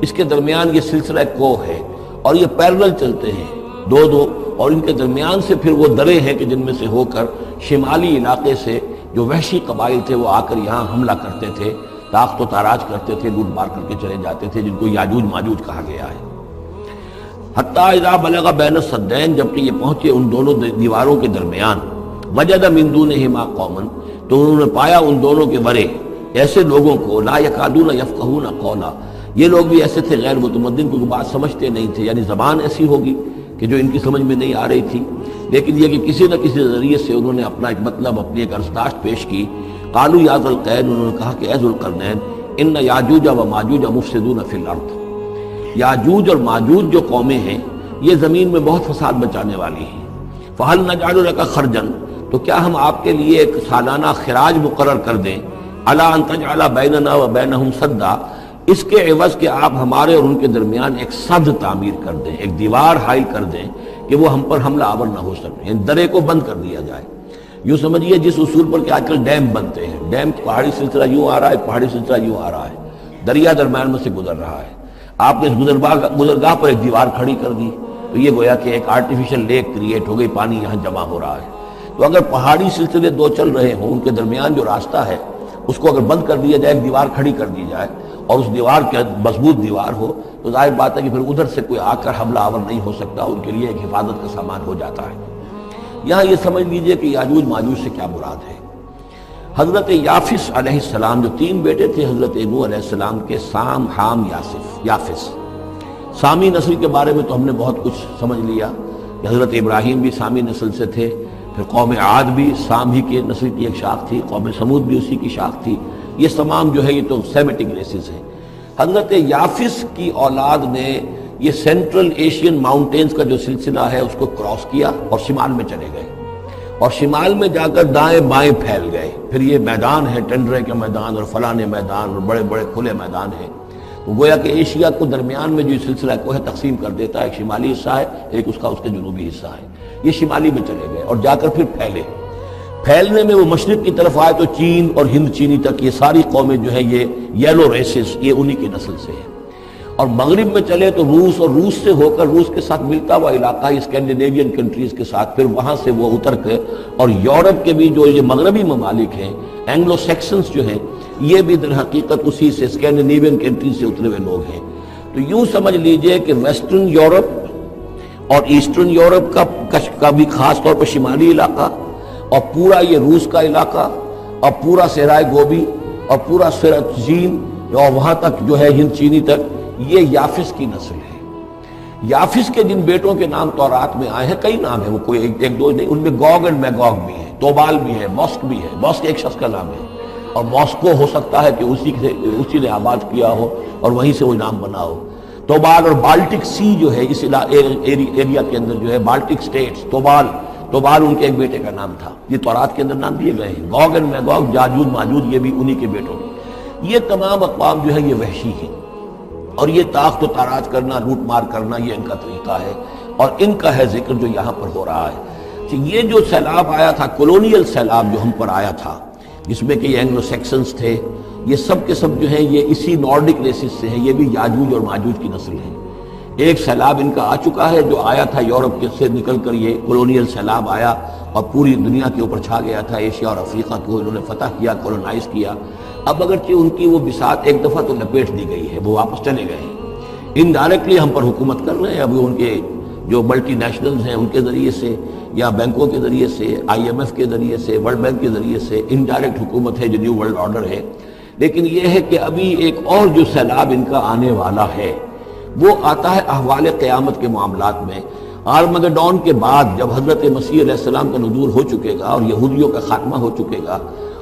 اس کے درمیان یہ سلسلہ کوہ ہے، اور یہ پیرلل چلتے ہیں دو، اور ان کے درمیان سے پھر وہ درے ہیں کہ جن میں سے ہو کر شمالی علاقے سے جو وحشی قبائل تھے وہ آ کر یہاں حملہ کرتے تھے، تاخت و تاراج کرتے تھے، لوٹ مار کر کے چلے جاتے تھے، جن کو یاجوج ماجوج کہا گیا ہے۔ حتی اذا بلغ بین السدین، جبکہ یہ پہنچے ان دونوں دیواروں کے درمیان، وجد من دونہما قوما، تو انہوں نے پایا ان دونوں کے ورے ایسے لوگوں کو، لا یکادون یفقہون قولا، یہ لوگ بھی ایسے تھے غیر متمدن، کوئی بات سمجھتے نہیں تھے، یعنی زبان ایسی ہوگی کہ جو ان کی سمجھ میں نہیں آ رہی تھی، لیکن یہ کہ کسی نہ کسی ذریعے سے انہوں نے اپنا ایک مطلب، اپنی ایک عرضداشت پیش کی۔ قالوا یا ذوالقرنین، انہوں نے کہا کہ اے ذوالقرنین، ان یاجوج و ماجوج مفسدون فی الارض، یاجوج اور ماجوج جو قومیں ہیں یہ زمین میں بہت فساد مچانے والی ہیں، فہل نجعل لک خرجا، تو کیا ہم آپ کے لیے ایک سالانہ خراج مقرر کر دیں، الی ان تجعل بیننا و بینہم سدا، اس کے عوض کہ آپ ہمارے اور ان کے درمیان ایک سد تعمیر کر دیں، ایک دیوار حائل کر دیں کہ وہ ہم پر حملہ آور نہ ہو سکے، یعنی درے کو بند کر دیا جائے۔ یوں سمجھیے جس اصول پر کہ آج کل ڈیم بنتے ہیں، ڈیم پہاڑی سلسلہ یوں آ رہا ہے، پہاڑی سلسلہ یوں آ رہا ہے، دریا درمیان میں سے گزر رہا ہے، آپ نے اس گزرگاہ پر ایک دیوار کھڑی کر دی تو یہ گویا کہ ایک آرٹیفیشل لیک کریٹ ہو گئی، پانی یہاں جمع ہو رہا ہے۔ تو اگر پہاڑی سلسلے دو چل رہے ہوں، ان کے درمیان جو راستہ ہے اس کو اگر بند کر دیا جائے، ایک دیوار کھڑی کر دی جائے اور اس دیوار کے مضبوط دیوار ہو، تو ظاہر بات ہے کہ پھر ادھر سے کوئی آ کر حملہ آور نہیں ہو سکتا، ان کے لیے ایک حفاظت کا سامان ہو جاتا ہے۔ یہاں یہ سمجھ لیجئے کہ یاجوج ماجوج سے کیا مراد ہے۔ حضرت یافس علیہ السلام، جو تین بیٹے تھے حضرت نوح علیہ السلام کے، سام، حام، یافس۔ سامی نسل کے بارے میں تو ہم نے بہت کچھ سمجھ لیا کہ حضرت ابراہیم بھی سامی نسل سے تھے، پھر قوم عاد بھی سام ہی کے نسل کی ایک شاخ تھی، قوم سمود بھی اسی کی شاخ تھی، یہ تمام جو ہے یہ تو سیمیٹک ریسز ہیں۔ حضرت یافس کی اولاد نے یہ سینٹرل ایشین ماؤنٹینز کا جو سلسلہ ہے اس کو کراس کیا اور شمال میں چلے گئے، اور شمال میں جا کر دائیں بائیں پھیل گئے۔ پھر یہ میدان ہے، ٹنڈرے کے میدان اور فلانے میدان اور بڑے بڑے کھلے میدان ہیں، تو گویا کہ ایشیا کو درمیان میں جو سلسلہ کوہ تقسیم کر دیتا ہے، ایک شمالی حصہ ہے، ایک اس کا جنوبی حصہ ہے، یہ شمالی میں چلے گئے اور جا کر پھر پھیلنے میں وہ مشرق کی طرف آئے تو چین اور ہند چینی تک یہ ساری قومیں جو ہیں یہ یلو ریسز، یہ انہی کی نسل سے ہیں۔ اور مغرب میں چلے تو روس، اور روس سے ہو کر روس کے ساتھ ملتا ہوا علاقہ اسکینڈینیوین کنٹریز کے ساتھ، پھر وہاں سے وہ اتر کے اور یورپ کے بھی جو یہ مغربی ممالک ہیں، اینگلو سیکسنز جو ہیں، یہ بھی در حقیقت اسی سے اسکینڈینیوین کنٹریز سے اترے ہوئے لوگ ہیں۔ تو یوں سمجھ لیجئے کہ ویسٹرن یورپ اور ایسٹرن یورپ کا بھی خاص طور پر شمالی علاقہ، اور پورا یہ روس کا علاقہ، اور پورا صحرائے گوبی، اور پورا چین، اور وہاں تک جو ہے ہند چینی تک، یہ یافس کی نسل ہے۔ یافس کے جن بیٹوں کے نام تورات میں آئے ہیں، کئی نام ہیں، وہ کوئی ایک دو نہیں، ان میں گوگ اینڈ میگوگ بھی ہے، توبال بھی ہے، موسک بھی ہے۔ موسک ایک شخص کا نام ہے، اور ماسکو ہو سکتا ہے کہ اسی نے آباد کیا ہو اور وہیں سے وہ نام بنا ہو۔ توبال اور بالٹک سی جو ہے اس ایریا کے اندر جو ہے، بالٹک سٹیٹس، توبال ان کے ایک بیٹے کا نام تھا، یہ تورات کے اندر نام دیے گئے ہیں۔ گوگ اینڈ میگوگ، یاجوج ماجوج، یہ بھی انہی کے بیٹوں ہیں۔ یہ تمام اقوام جو ہے یہ وحشی ہیں، اور یہ تاخت و تاراج کرنا، لوٹ مار کرنا، یہ ان کا طریقہ ہے، اور ان کا ہے ذکر جو یہاں پر ہو رہا ہے کہ یہ جو سیلاب آیا تھا، کولونیل سیلاب جو ہم پر آیا تھا، جس میں کہ یہ اینگلو سیکسنز تھے، یہ سب کے سب جو ہیں یہ اسی نارڈک ریسز سے ہیں، یہ بھی یاجوج اور ماجوج کی نسل ہیں۔ ایک سیلاب ان کا آ چکا ہے جو آیا تھا یورپ کے سے نکل کر، یہ کولونیل سیلاب آیا اور پوری دنیا کے اوپر چھا گیا تھا، ایشیا اور افریقہ کو انہوں نے فتح کیا، کولونائز کیا۔ اب اگرچہ ان کی وہ بساط ایک دفعہ تو لپیٹ دی گئی ہے، وہ واپس چلے گئے ہیں، انڈائریکٹلی ہم پر حکومت کر رہے ہیں۔ اب ان کے جو ملٹی نیشنلز ہیں ان کے ذریعے سے، یا بینکوں کے ذریعے سے، آئی ایم ایف کے ذریعے سے، ورلڈ بینک کے ذریعے سے انڈائریکٹ حکومت ہے جو نیو ورلڈ آرڈر ہے۔ لیکن یہ ہے کہ ابھی ایک اور جو سیلاب ان کا آنے والا ہے وہ آتا ہے احوال قیامت کے معاملات میں۔ آرمگڈون کے بعد جب حضرت مسیح علیہ السلام کا نزول ہو چکے گا اور یہودیوں کا خاتمہ ہو چکے گا،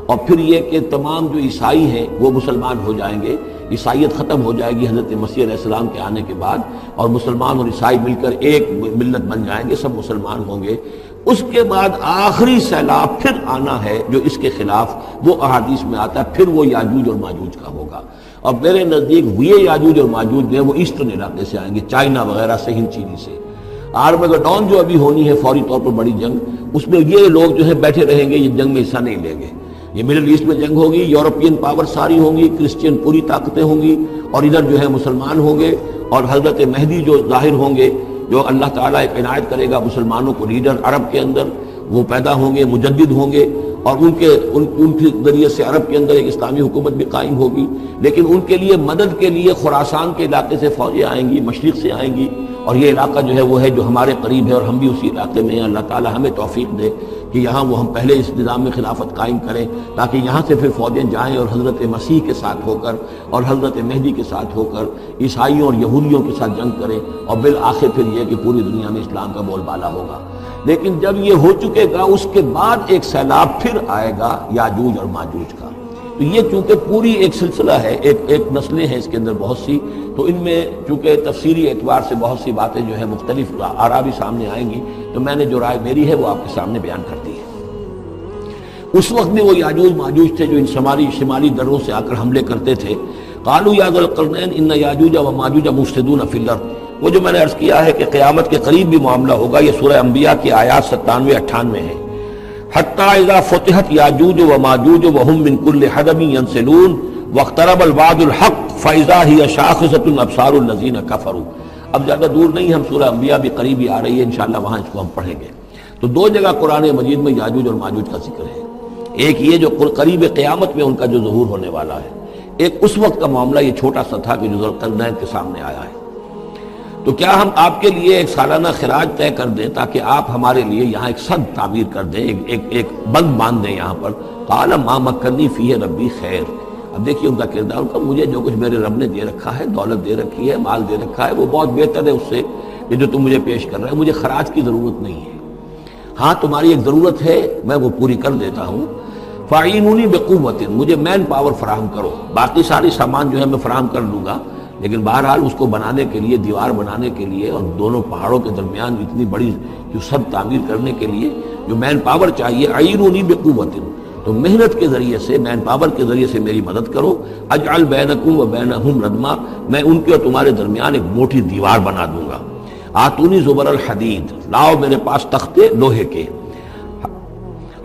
اور پھر یہ کہ تمام جو عیسائی ہیں وہ مسلمان ہو جائیں گے، عیسائیت ختم ہو جائے گی حضرت مسیح علیہ السلام کے آنے کے بعد، اور مسلمان اور عیسائی مل کر ایک ملت بن جائیں گے، سب مسلمان ہوں گے۔ اس کے بعد آخری سیلاب پھر آنا ہے جو اس کے خلاف وہ احادیث میں آتا ہے، پھر وہ یاجوج اور ماجوج کا ہوگا۔ اور میرے نزدیک یہ یاجوج اور ماجوج جو ہے وہ ایسٹرن علاقے سے آئیں گے، چائنا وغیرہ سے، ہند چینی سے۔ آرمگڈون جو ابھی ہونی ہے فوری طور پر بڑی جنگ، اس میں یہ لوگ جو ہے بیٹھے رہیں گے، یہ جنگ میں حصہ نہیں لیں گے۔ یہ مڈل ایسٹ میں جنگ ہوگی، یورپین پاور ساری ہوں گی، کرسچین پوری طاقتیں ہوں گی، اور ادھر جو ہے مسلمان ہوں گے، اور حضرت مہدی جو ظاہر ہوں گے، جو اللہ تعالیٰ ایک عنایت کرے گا مسلمانوں کو لیڈر عرب کے اندر، وہ پیدا ہوں گے، مجدد ہوں گے، اور ان کے ذریعے سے عرب کے اندر ایک اسلامی حکومت بھی قائم ہوگی۔ لیکن ان کے لیے مدد کے لیے خراسان کے علاقے سے فوجیں آئیں گی، مشرق سے آئیں گی، اور یہ علاقہ جو ہے وہ ہے جو ہمارے قریب ہے، اور ہم بھی اسی علاقے میں ہیں۔ اللہ تعالیٰ ہمیں توفیق دے کہ یہاں وہ ہم پہلے اس نظام میں خلافت قائم کریں، تاکہ یہاں سے پھر فوجیں جائیں اور حضرت مسیح کے ساتھ ہو کر اور حضرت مہدی کے ساتھ ہو کر عیسائیوں اور یہودیوں کے ساتھ جنگ کریں، اور بالآخر پھر یہ کہ پوری دنیا میں اسلام کا بول بالا ہوگا۔ لیکن جب یہ ہو چکے گا، اس کے بعد ایک سیلاب پھر آئے گا یاجوج اور ماجوج کا۔ تو یہ چونکہ پوری ایک سلسلہ ہے، ایک نسلیں ہیں اس کے اندر بہت سی، تو ان میں چونکہ تفسیری اعتبار سے بہت سی باتیں جو ہے مختلف آراء بھی سامنے آئیں گی، تو میں نے جو رائے میری ہے وہ آپ کے سامنے بیان کر دی ہے۔ اس وقت میں وہ یاجوج ماجوج تھے جو ان شمالی دروں سے آ کر حملے کرتے تھے۔ قالوا یا ذا القرنین ان یاجوج و ماجوج مفسدون فی الارض، وہ جو میں نے عرض کیا ہے کہ قیامت کے قریب بھی معاملہ ہوگا، یہ سورہ انبیاء کی آیات 97-98 ہیں۔ حتی اذا فتحت یاجوج و ماجوج وهم من کل حدب ینسلون واقترب الوعد الحق فاذا هی شاخصۃ ابصار الذین کفروا. اب زیادہ دور نہیں، ہم سورہ انبیاء بھی قریب ہی آ رہی ہے، انشاءاللہ وہاں اس کو ہم پڑھیں گے. تو دو جگہ قرآن مجید میں یاجوج اور ماجوج کا ذکر ہے، ایک یہ جو قریب قیامت میں ان کا جو ظہور ہونے والا ہے، ایک اس وقت کا معاملہ یہ چھوٹا سا تھا کہ جو ذوالقرنین کے سامنے آیا ہے. تو کیا ہم آپ کے لیے ایک سالانہ خراج طے کر دیں تاکہ آپ ہمارے لیے یہاں ایک سد تعمیر کر دیں، ایک بند باندھ دیں یہاں پر. قال ما مکنی فیہ ربی خیر. اب دیکھیے ان کا کردار، ان کا مجھے جو کچھ میرے رب نے دے رکھا ہے، دولت دے رکھی ہے، مال دے رکھا ہے، وہ بہت بہتر ہے اس سے یہ جو تم مجھے پیش کر رہے ہیں. مجھے خراج کی ضرورت نہیں ہے، ہاں تمہاری ایک ضرورت ہے میں وہ پوری کر دیتا ہوں. فاعینونی بقوت، مجھے مین پاور فراہم کرو، باقی ساری سامان جو ہے میں فراہم کر دوں گا، لیکن بہرحال اس کو بنانے کے لیے، دیوار بنانے کے لیے اور دونوں پہاڑوں کے درمیان اتنی بڑی جو سد تعمیر کرنے کے لیے جو مین پاور چاہیے، اعینونی بقوت، تو محنت کے ذریعے سے، مین پاور کے ذریعے سے میری مدد کرو. اجعل بینکم و بینہم ردما، میں ان کے اور تمہارے درمیان ایک موٹی دیوار بنا دوں گا. آتونی زبر الحدید، لاؤ میرے پاس تختے لوہے کے.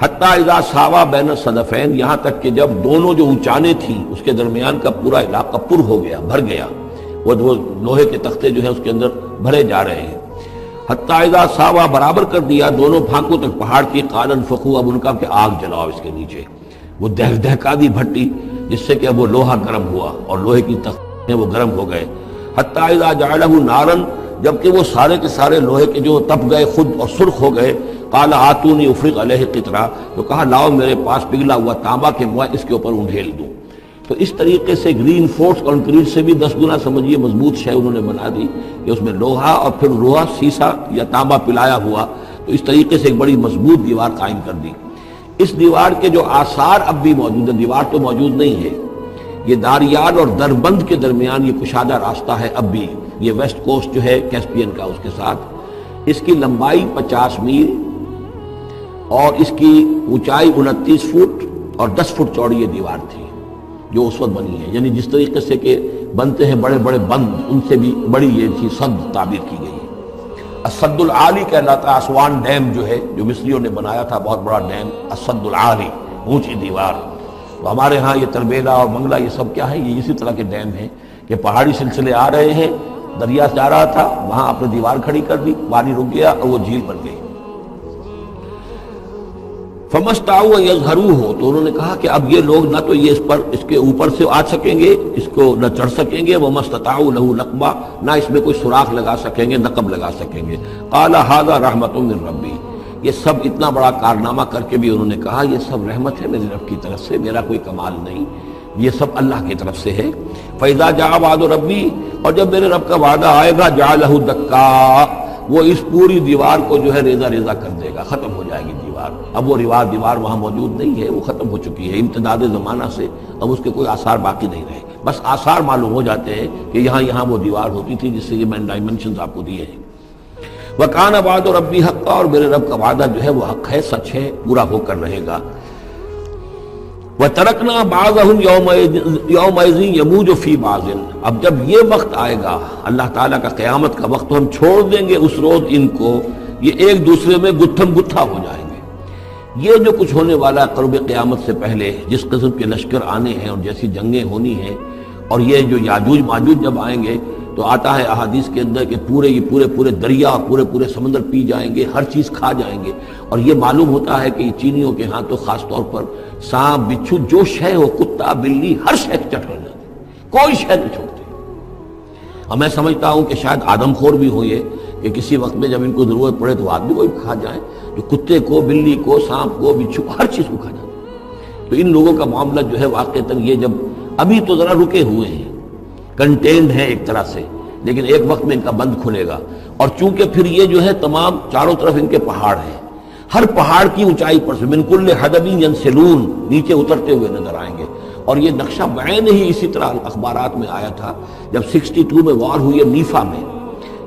حتی اذا ساوا بین الصدفین، یہاں تک کہ جب دونوں جو اونچانے تھیں اس کے درمیان کا پورا علاقہ پر ہو گیا، بھر گیا، وہ لوہے کے تختے جو ہیں اس کے اندر بھرے جا رہے ہیں. حتی اذا ساوا، برابر کر دیا دونوں پھانکوں تک پہاڑ کی. قال انفخوا، اب ان کا کہ آگ جلاؤ اس کے نیچے. وہ دہکا دی بھٹی جس سے کہ اب وہ لوہا گرم ہوا اور لوہے کی تختے وہ گرم ہو گئے. حتی اذا جعلہ نارا، جبکہ وہ سارے کے سارے لوہے کے جو تپ گئے خود اور سرخ ہو گئے. قال آتونی افرغ علیہ قطرہ، تو کہا لاؤ میرے پاس پگھلا ہوا تانبا کہ میں اس کے اوپر انڈھیل دوں. تو اس طریقے سے گرین فورس کنکریٹ سے بھی 10 گنا سمجھیے مضبوط شے انہوں نے بنا دی کہ اس میں لوہا اور پھر لوہا سیسا یا تانبا پلایا ہوا. تو اس طریقے سے ایک بڑی مضبوط دیوار قائم کر دی. اس دیوار کے جو آثار اب بھی موجود ہیں، دیوار تو موجود نہیں ہے، یہ داریال اور دربند کے درمیان یہ کشادہ راستہ ہے اب بھی. یہ ویسٹ کوسٹ جو ہے کیسپین کا، اس کے ساتھ اس کی لمبائی 50 میل اور اس کی اونچائی 29 فٹ اور 10 فٹ چوڑی یہ دیوار تھی جو اس وقت بنی ہے. یعنی جس طریقے سے کہ بنتے ہیں بڑے بڑے بند، ان سے بھی بڑی یہ تھی سد تعبیر کی گئی ہے. السد العالی کہلاتا ہے اسوان ڈیم جو ہے، جو مصریوں نے بنایا تھا، بہت بڑا ڈیم، السد العالی، اونچی دیوار. تو ہمارے ہاں یہ تربیلا اور منگلہ یہ سب کیا ہے، یہ اسی طرح کے ڈیم ہیں کہ پہاڑی سلسلے آ رہے ہیں، دریا جا رہا تھا، وہاں اپنے دیوار کھڑی کر دی، پانی رک گیا اور وہ جھیل بن گئی. فمستطاعوا ان یظہروہ، تو انہوں نے کہا کہ اب یہ لوگ نہ تو یہ اس کے اوپر سے آ سکیں گے، اس کو نہ چڑھ سکیں گے، وما استطاعوا لہ نقبا، نہ اس میں کوئی سوراخ لگا سکیں گے، نقب لگا سکیں گے. قال ھذا رحمۃ من ربی، یہ سب اتنا بڑا کارنامہ کر کے بھی انہوں نے کہا یہ سب رحمت ہے میرے رب کی طرف سے، میرا کوئی کمال نہیں، یہ سب اللہ کی طرف سے ہے. فاذا جاء وعد ربی، اور جب میرے رب کا وعدہ آئے گا، جعلہ دکا، وہ اس پوری دیوار کو جو ہے ریزہ ریزہ کر دے گا، ختم ہو جائے گی دیوار. اب وہ دیوار وہاں موجود نہیں ہے، وہ ختم ہو چکی ہے امتداد زمانہ سے، اب اس کے کوئی آثار باقی نہیں رہے. بس آثار معلوم ہو جاتے ہیں کہ یہاں وہ دیوار ہوتی تھی جس سے یہ میں نے ڈائمنشنز آپ کو دیے ہیں. وَكَانَ وَعْدُ رَبِّي حَقًّا، اور میرے رب کا وعدہ جو ہے وہ حق ہے، سچ ہے، پورا ہو کر رہے گا. وَتَرَكْنَا بَعْضَهُمْ يَوْمَئِذٍ يَمُوجُ فِي بَعْضٍ، اب جب یہ وقت آئے گا اللہ تعالیٰ کا قیامت کا وقت، تو ہم چھوڑ دیں گے اس روز ان کو، یہ ایک دوسرے میں گتھم گتھا ہو جائیں گے. یہ جو کچھ ہونے والا ہے قرب قیامت سے پہلے، جس قسم کے لشکر آنے ہیں اور جیسی جنگیں ہونی ہیں، اور یہ جو یاجوج ماجوج جب آئیں گے تو آتا ہے احادیث کے اندر کہ پورے دریا اور پورے سمندر پی جائیں گے، ہر چیز کھا جائیں گے. اور یہ معلوم ہوتا ہے کہ چینیوں کے ہاں تو خاص طور پر سانپ بچھو جو شے ہو، کتا بلی، ہر شے چٹ کر جاتے، کوئی شے نہیں چھوڑتے. اور میں سمجھتا ہوں کہ شاید آدم خور بھی ہو یہ کہ کسی وقت میں جب ان کو ضرورت پڑے تو آدمی کو بھی کھا جائیں، جو کتے کو، بلی کو، سانپ کو، بچھو، ہر چیز کو کھا جاتے. تو ان لوگوں کا معاملہ جو ہے واقعتاً یہ جب ابھی تو ذرا رکے ہوئے ہیں، کنٹینڈ ہے ایک طرح سے، لیکن ایک وقت میں ان کا بند کھلے گا. اور چونکہ پھر یہ جو ہے تمام چاروں طرف ان کے پہاڑ ہیں، ہر پہاڑ کی اونچائی پر سے من کل حدب ینسلون، نیچے اترتے ہوئے نظر آئیں گے. اور یہ نقشہ بعین ہی اسی طرح اخبارات میں آیا تھا جب 62 میں وار ہوئی ہے نیفا میں،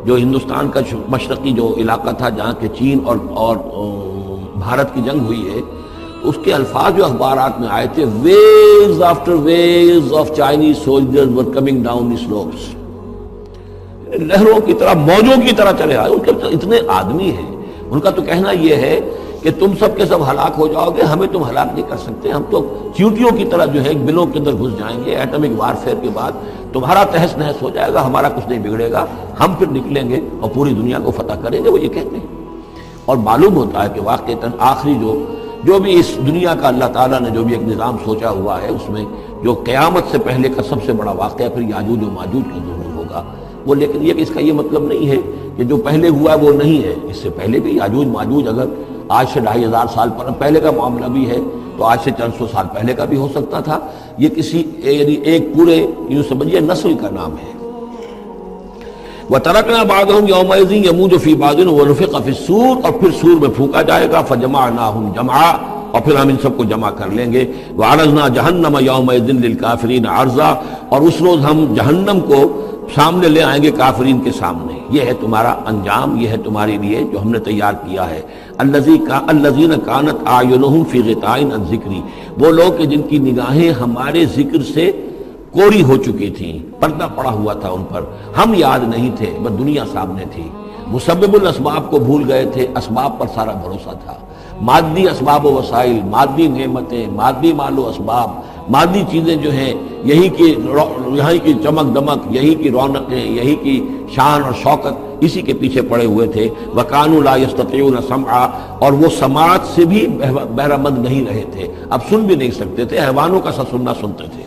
جو ہندوستان کا مشرقی جو علاقہ تھا جہاں کہ چین اور بھارت کی جنگ ہوئی ہے. اس کے الفاظ جو اخبارات میں آئے تھے، waves after waves of Chinese soldiers were coming down the slopes, لہروں کی طرح، موجوں کی طرح چلے آئے. ان کے اتنے آدمی ہیں. ان کا تو کہنا یہ ہے کہ تم سب کے سب ہلاک ہو جاؤ گے، ہمیں تم ہلاک نہیں کر سکتے، ہم تو چیونٹیوں کی طرح جو ہے بلوں کے اندر گھس جائیں گے، ایٹمک وارفیئر کے بعد تمہارا تہس نہس ہو جائے گا، ہمارا کچھ نہیں بگڑے گا، ہم پھر نکلیں گے اور پوری دنیا کو فتح کریں گے، وہ یہ کہتے ہیں۔ اور معلوم ہوتا ہے کہ واقعتاً آخری جو بھی اس دنیا کا اللہ تعالیٰ نے جو بھی ایک نظام سوچا ہوا ہے، اس میں جو قیامت سے پہلے کا سب سے بڑا واقعہ پھر یاجوج و ماجوج کا ظہور ہوگا وہ، لیکن یہ اس کا یہ مطلب نہیں ہے کہ جو پہلے ہوا ہے وہ نہیں ہے، اس سے پہلے بھی یاجوج ماجوج اگر آج سے 2500 سال پہلے کا معاملہ بھی ہے تو آج سے چند سو سال پہلے کا بھی ہو سکتا تھا۔ یہ کسی یعنی ایک پورے یوں سمجھیے نسل کا نام ہے۔ وَتَرَكْنَا بَعْضَهُمْ يَوْمَئِذٍ يَمُوجُ فِي بَعْضٍ وَنُفِخَ فِي الصُّورِ، اور پھر سور میں پھونکا جائے گا، فَجَمَعْنَاهُمْ جَمْعًا، اور پھر ہم ان سب کو جمع کر لیں گے۔ وَعَرَضْنَا جَهَنَّمَ يَوْمَئِذٍ لِلْكَافِرِينَ عَرْضًا، اور اس روز ہم جہنم کو سامنے لے آئیں گے کافرین کے سامنے۔ یہ ہے تمہارا انجام، یہ ہے تمہارے لیے جو ہم نے تیار کیا ہے۔ الذین کانت اعینہم فی غطاء عن ذکری، وہ لوگ کہ جن کی نگاہیں ہمارے ذکر سے کوری ہو چکی تھیں، پردہ پڑا ہوا تھا ان پر، ہم یاد نہیں تھے، بس دنیا سامنے تھی، مسبب الاسباب کو بھول گئے تھے، اسباب پر سارا بھروسہ تھا، مادی اسباب و وسائل، مادی نعمتیں، مادی مال و اسباب، مادی چیزیں جو ہیں، یہی کی چمک دمک، یہی کی رونقیں، یہی کی شان اور شوکت، اسی کے پیچھے پڑے ہوئے تھے۔ وَكَانُوا لَا يَسْتَطِيعُونَ سَمْعًا، اور وہ سماعت سے بھی بہرہ مند نہیں رہے تھے، اب سن بھی نہیں سکتے تھے، حیوانوں کا سا سننا سنتے تھے۔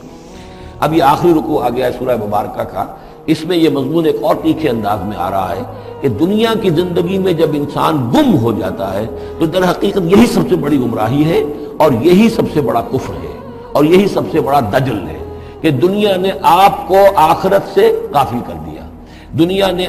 اب یہ آخری رکوع آ گیا ہے سورہ مبارکہ کا، اس میں یہ مضمون ایک اور تیکھے انداز میں آ رہا ہے کہ دنیا کی زندگی میں جب انسان گم ہو جاتا ہے تو در حقیقت یہی سب سے بڑی گمراہی ہے، اور یہی سب سے بڑا کفر ہے، اور یہی سب سے بڑا دجل ہے کہ دنیا نے آپ کو آخرت سے غافل کر دیا، دنیا نے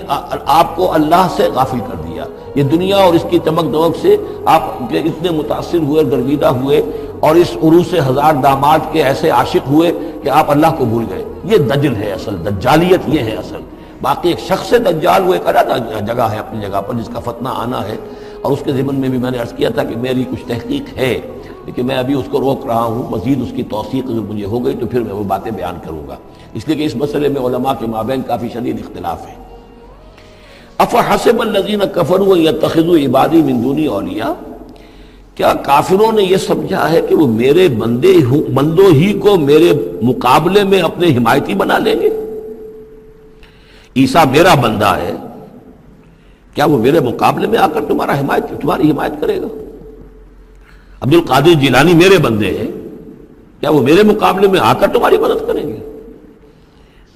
آپ کو اللہ سے غافل کر دیا۔ یہ دنیا اور اس کی چمک دمک سے آپ اتنے متاثر ہوئے، گرویدہ ہوئے، اور اس عروس ہزار داماد کے ایسے عاشق ہوئے کہ آپ اللہ کو بھول گئے۔ یہ دجل ہے اصل، دجالیت یہ ہے اصل۔ باقی ایک شخص دجال وہ ایک علیحدہ جگہ ہے اپنی جگہ پر جس کا فتنہ آنا ہے، اور اس کے ضمن میں بھی میں نے عرض کیا تھا کہ میری کچھ تحقیق ہے، لیکن میں ابھی اس کو روک رہا ہوں، مزید اس کی توثیق جو مجھے ہو گئی تو پھر میں وہ باتیں بیان کروں گا، اس لیے کہ اس مسئلے میں علماء کے مابین کافی شدید اختلاف ہے۔ افحسب الذین کفروا یتخذوا عبادی من دونی اولیاء، کیا کافروں نے یہ سمجھا ہے کہ وہ میرے بندوں ہی کو میرے مقابلے میں اپنے حمایتی بنا لیں گے؟ عیسیٰ میرا بندہ ہے، کیا وہ میرے مقابلے میں آ کر تمہاری حمایت کرے گا؟ عبد القادر جیلانی میرے بندے ہیں، کیا وہ میرے مقابلے میں آ کر تمہاری مدد کریں گے؟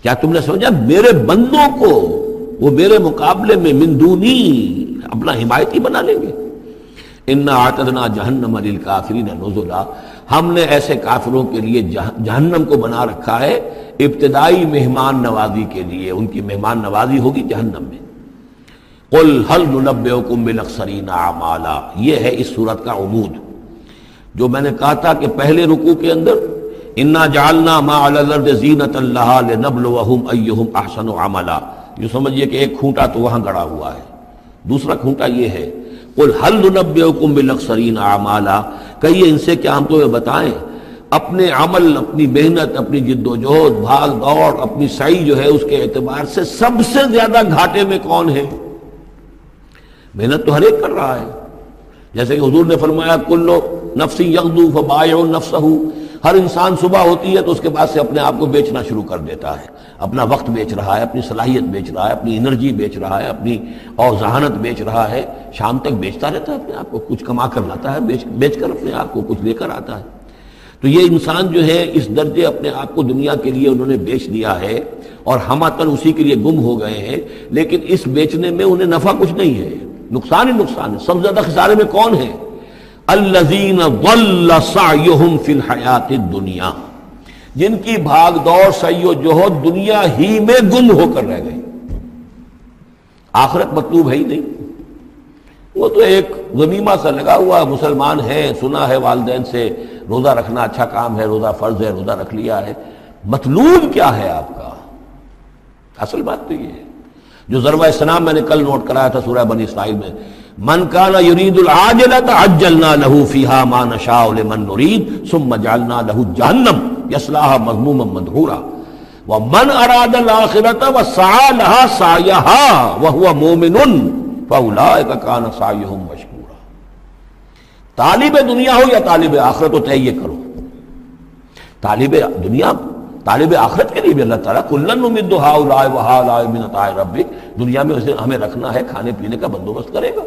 کیا تم نے سمجھا میرے بندوں کو وہ میرے مقابلے میں من دونی اپنا حمایتی بنا لیں گے؟ انا اعتدنا جہنم للکافرین نزلا، ہم نے ایسے کافروں کے لیے جہنم کو بنا رکھا ہے ابتدائی مہمان نوازی کے لیے، ان کی مہمان نوازی ہوگی جہنم میں۔ قل هل ننبئکم بالاخسرین اعمالا، یہ ہے اس صورت کا عمود، جو میں نے کہا تھا کہ پہلے رکوع کے اندر انا جعلنا ما علی الارض زینۃ لہا لنبلوہم ایہم احسن عملا، یہ سمجھیے کہ ایک کھونٹا تو وہاں گڑا ہوا ہے، دوسرا کھونٹا یہ ہے قل هل ننبئکم بالاخسرین اعمالا، کہیے ان سے کیا ہم تمہیں بتائیں اپنے عمل، اپنی محنت، اپنی جد و جہد، بھاگ دوڑ، اپنی سعی جو ہے اس کے اعتبار سے سب سے زیادہ گھاٹے میں کون ہے؟ محنت تو ہر ایک کر رہا ہے، جیسے کہ حضور نے فرمایا کل نفس یغدو فبائع نفسہ، ہر انسان صبح ہوتی ہے تو اس کے بعد سے اپنے آپ کو بیچنا شروع کر دیتا ہے، اپنا وقت بیچ رہا ہے، اپنی صلاحیت بیچ رہا ہے، اپنی انرجی بیچ رہا ہے، اپنی اور ذہانت بیچ رہا ہے، شام تک بیچتا رہتا ہے اپنے آپ کو، کچھ کما کر لاتا ہے، بیچ کر اپنے آپ کو کچھ لے کر آتا ہے۔ تو یہ انسان جو ہے اس درجے اپنے آپ کو دنیا کے لیے انہوں نے بیچ دیا ہے، اور ہم اتن اسی کے لیے گم ہو گئے ہیں، لیکن اس بیچنے میں انہیں نفع کچھ نہیں ہے، نقصان ہی نقصان ہے۔ سب سے زیادہ خسارے میں کون ہے؟ الذین ضل سعیہم فی الحیات الدنیا، جن کی بھاگ دوڑ سعی و جہد دنیا ہی میں گم ہو کر رہ گئی، آخرت مطلوب ہے ہی نہیں، وہ تو ایک غمیمہ سا لگا ہوا، مسلمان ہے، سنا ہے والدین سے روزہ رکھنا اچھا کام ہے، روزہ فرض ہے، روزہ رکھ لیا ہے، مطلوب کیا ہے آپ کا؟ اصل بات تو یہ ہے جو ضربہ اسلام میں نے کل نوٹ کرایا تھا سورہ بنی اسرائیل میں، من کان یرید العاجلۃ عجلنا له فیہا ما نشاء لمن نرید ثم جعلنا له جہنم یصلاها مذموما مدحورا ومن اراد الاخرۃ وسعى لها سعیها وهو مؤمن فاولئک کان سعیهم مشکورا۔ طالب دنیا ہو یا طالب آخرت ہو، طے یہ کرو. طالب دنیا، طالب آخرت کے لیے بھی اللہ تعالیٰ کُلًّا نُمِدُّ ہؤلاء وہؤلاء من عطاء ربک، دنیا میں اسے ہمیں رکھنا ہے، کھانے پینے کا بندوبست کرے گا.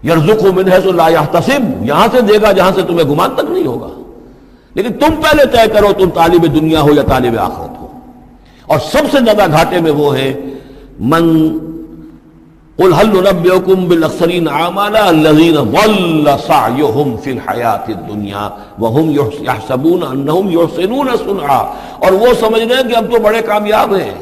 یرزقہ من حیث لا یحتسب، یہاں سے دے گا جہاں سے تمہیں گمان تک نہیں ہوگا. لیکن تم پہلے طے کرو تم طالب دنیا ہو یا طالب آخرت ہو. اور سب سے زیادہ گھاٹے میں وہ ہے من قل هل ننبئكم بالاخسرین اعمالا الذین ضل سعیهم فی الحیاۃ الدنیا وهم یحسبون انهم یحسنون صنعا. اور وہ سمجھ رہے ہیں کہ اب تو بڑے کامیاب ہیں،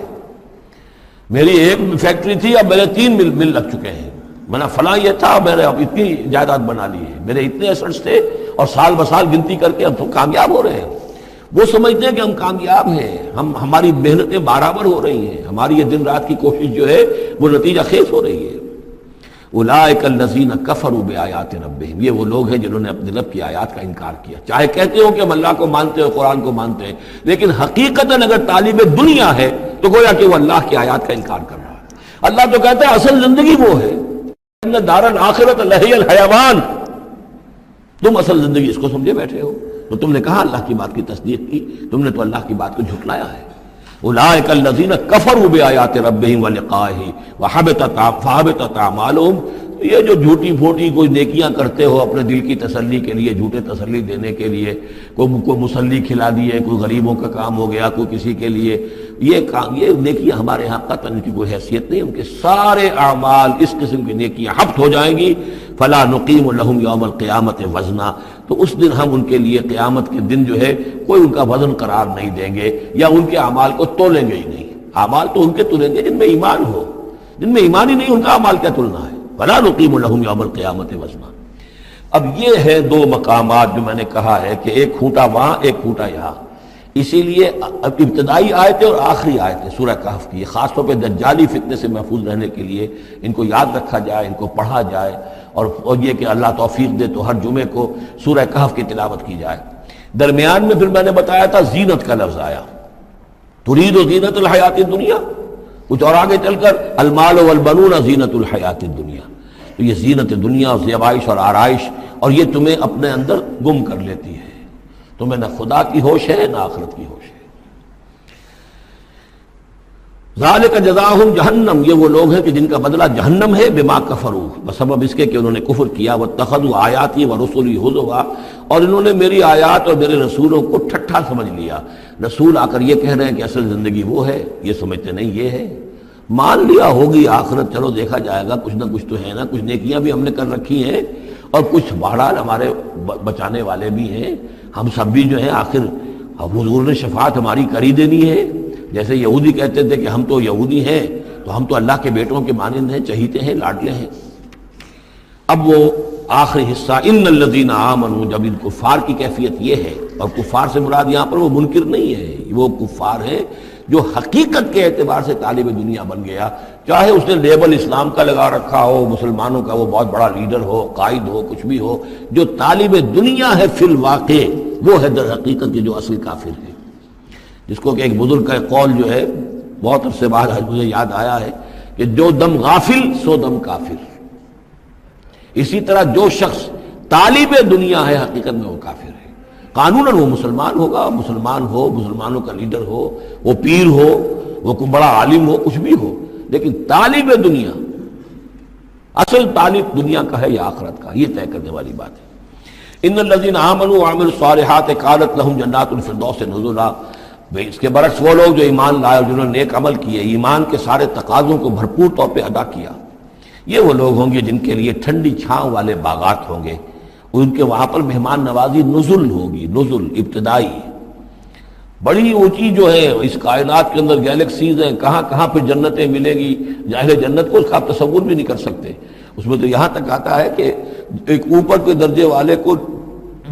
میری ایک فیکٹری تھی اب میرے 3 مل لگ چکے ہیں، میں نے فلاں یہ تھا میں نے اب اتنی جائیداد بنا لی ہے، میرے اتنے ایسٹس تھے اور سال بسال گنتی کر کے اب تو کامیاب ہو رہے ہیں. وہ سمجھتے ہیں کہ ہم کامیاب ہیں، ہماری محنتیں برابر ہو رہی ہیں، ہماری یہ دن رات کی کوشش جو ہے وہ نتیجہ خیز ہو رہی ہے. اولئک الذین کفروا بآیات ربہم، یہ وہ لوگ ہیں جنہوں نے اپنے رب کی آیات کا انکار کیا. چاہے کہتے ہو کہ ہم اللہ کو مانتے ہیں، قرآن کو مانتے ہیں، لیکن حقیقتاً اگر طالب دنیا ہے تو گویا کہ وہ اللہ کی آیات کا انکار کر رہا ہے. اللہ تو کہتا ہے اصل زندگی وہ ہے، ان دار الآخرۃ لہی الحیوان. تم اصل زندگی اس کو سمجھے بیٹھے ہو. تو تم نے کہا اللہ کی بات کی تصدیق کی، تم نے تو اللہ کی بات کو جھٹلایا ہے. اولئک الذین کفروا بآیات ربہم ولقائہ فحبطت اعمالہم. یہ جو جھوٹی پھوٹی کوئی نیکیاں کرتے ہو اپنے دل کی تسلی کے لیے، جھوٹے تسلی دینے کے لیے، کوئی مسلی کھلا دیے، کوئی غریبوں کا کام ہو گیا، کوئی کسی کے لیے، یہ نیکیاں ہمارے ہاں قطعاً ان کی کوئی حیثیت نہیں. ان کے سارے اعمال اس قسم کی نیکیاں حبط ہو جائیں گی. فلا نقیم لہم یوم القیامت وزنا، تو اس دن ہم ان کے لیے قیامت کے دن جو ہے کوئی ان کا وزن قرار نہیں دیں گے، یا ان کے اعمال کو تولیں گے ہی نہیں. اعمال تو ان کے تلیں گے جن میں ایمان ہو، جن میں ایمان ہی نہیں ان کا اعمال کیا تلنا ہے. فلا نقیم لہم یوم القیامت وزنا. اب یہ ہے 2 مقامات جو میں نے کہا ہے کہ ایک کھوٹا وہاں ایک کھوٹا یہاں. اسی لیے ابتدائی آیتیں اور آخری آیتیں سورہ کہف کی خاص طور پہ دجالی فتنے سے محفوظ رہنے کے لیے ان کو یاد رکھا جائے، ان کو پڑھا جائے، اور یہ کہ اللہ توفیق دے تو ہر جمعے کو سورہ کہف کی تلاوت کی جائے. درمیان میں پھر میں نے بتایا تھا زینت کا لفظ آیا، ترید زینت الحیات الدنیا، کچھ اور آگے چل کر المال والبنون زینت الحیات الدنیا. تو یہ زینت دنیا اور زیبائش اور آرائش، اور یہ تمہیں اپنے اندر گم کر لیتی ہے، تمہیں نہ خدا کی ہوش ہے نہ آخرت کی ہوش ہے. ذالک جزاہم جہنم، یہ وہ لوگ ہیں کہ جن کا بدلہ جہنم ہے، بما کفروا، بسبب اس کے کہ انہوں نے کفر کیا، واتخذوا آیاتی ورسلی ہزوا، اور انہوں نے میری آیات اور میرے رسولوں کو ٹھٹھا سمجھ لیا. رسول آ کر یہ کہہ رہے ہیں کہ اصل زندگی وہ ہے، یہ سمجھتے نہیں یہ ہے. مان لیا ہوگی آخرت، چلو دیکھا جائے گا، کچھ نہ کچھ تو ہے نا، کچھ نیکیاں بھی ہم نے کر رکھی ہیں اور کچھ بہرحال ہمارے بچانے والے بھی ہیں. ہم سب بھی جو ہیں آخر حضور نے شفاعت ہماری کری دینی ہے. جیسے یہودی کہتے تھے کہ ہم تو یہودی ہیں تو ہم تو اللہ کے بیٹوں کے مانند ہیں، چہیتے ہیں، لاڈلے ہیں. اب وہ آخری حصہ ان الذین آمنوا، جب ان کفار کی کیفیت یہ ہے، اور کفار سے مراد یہاں پر وہ منکر نہیں ہے، وہ کفار ہے جو حقیقت کے اعتبار سے طالب دنیا بن گیا، چاہے اس نے لیبل اسلام کا لگا رکھا ہو، مسلمانوں کا وہ بہت بڑا لیڈر ہو، قائد ہو، کچھ بھی ہو، جو طالب دنیا ہے فی الواقع وہ ہے در حقیقت کے جو اصل کافر ہے. جس کو کہ ایک بزرگ کا قول جو ہے بہت عرصے بعد مجھے یاد آیا ہے کہ جو دم غافل سو دم کافر. اسی طرح جو شخص طالب دنیا ہے حقیقت میں وہ کافر ہے. قانوناً وہ مسلمان ہوگا، مسلمان ہو، مسلمانوں کا لیڈر ہو، وہ پیر ہو، وہ کوئی بڑا عالم ہو، کچھ بھی ہو، لیکن طالب دنیا، اصل طالب دنیا کا ہے یا آخرت کا، یہ طے کرنے والی بات ہے. ان الذین آمنوا وعملوا الصالحات کانت لہم جنات الفردوس نزلا. اس کے برعکس وہ لوگ جو ایمان لائے اور جنہوں نے نیک عمل کیے، ایمان کے سارے تقاضوں کو بھرپور طور پہ ادا کیا، یہ وہ لوگ ہوں گے جن کے لیے ٹھنڈی چھاؤں والے باغات ہوں گے. ان کے وہاں پر مہمان نوازی نزل ہوگی، نزل ابتدائی. بڑی اونچی جو ہے اس کائنات کے اندر گیلیکسیز ہیں، کہاں کہاں پہ جنتیں ملیں گی. ظاہر جنت کو اس کا آپ تصور بھی نہیں کر سکتے. اس میں تو یہاں تک آتا ہے کہ ایک اوپر کے درجے والے کو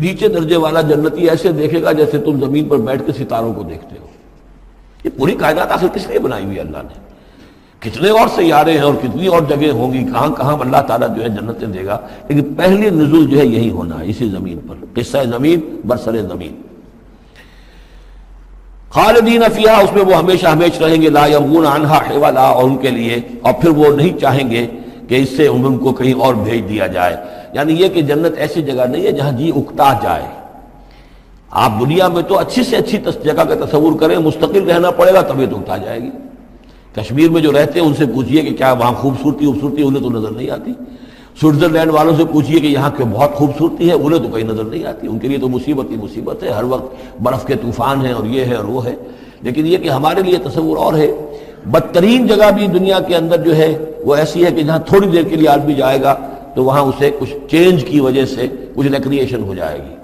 نیچے درجے والا جنتی ایسے دیکھے گا جیسے تم زمین پر بیٹھ کے ستاروں کو دیکھتے ہو. یہ پوری کائنات آخر کس لیے بنائی ہوئی اللہ نے؟ کتنے اور سیارے ہیں اور کتنی اور جگہ ہوں گی، کہاں کہاں اللہ تعالیٰ جو ہے جنتیں دے گا، لیکن پہلی نزول جو ہے یہی ہونا ہے، اسی زمین پر. قصہ زمین برسر زمین. خالدین فیہا، اس میں وہ ہمیشہ ہمیشہ رہیں گے. لا یبغون عنہا حولا، اور ان کے لیے اور پھر وہ نہیں چاہیں گے کہ اس سے ان کو کہیں اور بھیج دیا جائے. یعنی یہ کہ جنت ایسی جگہ نہیں ہے جہاں جی اکتا جائے. آپ دنیا میں تو اچھی سے اچھی جگہ کا تصور کریں، مستقل رہنا پڑے گا طبیعت اکتا جائے گی. کشمیر میں جو رہتے ہیں ان سے پوچھئے کہ کیا وہاں خوبصورتی انہیں تو نظر نہیں آتی. سوئٹزرلینڈ والوں سے پوچھئے کہ یہاں کی بہت خوبصورتی ہے، انہیں تو کہیں نظر نہیں آتی. ان کے لیے تو مصیبت ہی مصیبت ہے، ہر وقت برف کے طوفان ہیں اور یہ ہے اور وہ ہے. لیکن یہ کہ ہمارے لیے تصور اور ہے. بدترین جگہ بھی دنیا کے اندر جو ہے وہ ایسی ہے کہ جہاں تھوڑی دیر کے لیے آدمی جائے گا تو وہاں اسے کچھ چینج کی وجہ سے کچھ ریکریشن ہو جائے گی،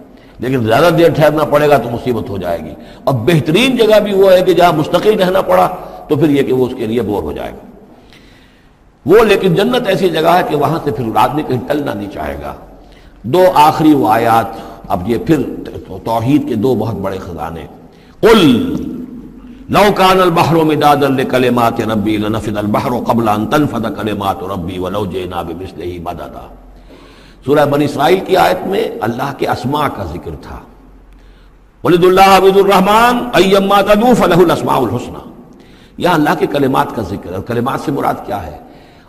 لیکن زیادہ دیر ٹھہرنا پڑے گا تو مصیبت ہو جائے گی. اور بہترین جگہ بھی وہ ہے کہ جہاں مستقل رہنا پڑا تو پھر یہ کہ وہ اس کے لیے بور ہو جائے گا وہ. لیکن جنت ایسی جگہ ہے کہ وہاں سے پھر آدمی کہیں ٹلنا نہیں چاہے گا. دو آخری وہ آیات، اب یہ پھر توحید کے دو بہت بڑے خزانے. قل لو کان البحر مدادا لکلمات ربی لنفد البحر قبل ان تنفد کلمات ربی ولو جئنا بمثلہ مددا. سورہ بنی اسرائیل کی آیت میں اللہ کے اسماء کا ذکر تھا. ولد اللہ عبد الرحمن ایما تدعو فلہ الاسماء الحسنى. یہاں اللہ کے کلمات کا ذکر ہے. اور کلمات سے مراد کیا ہے؟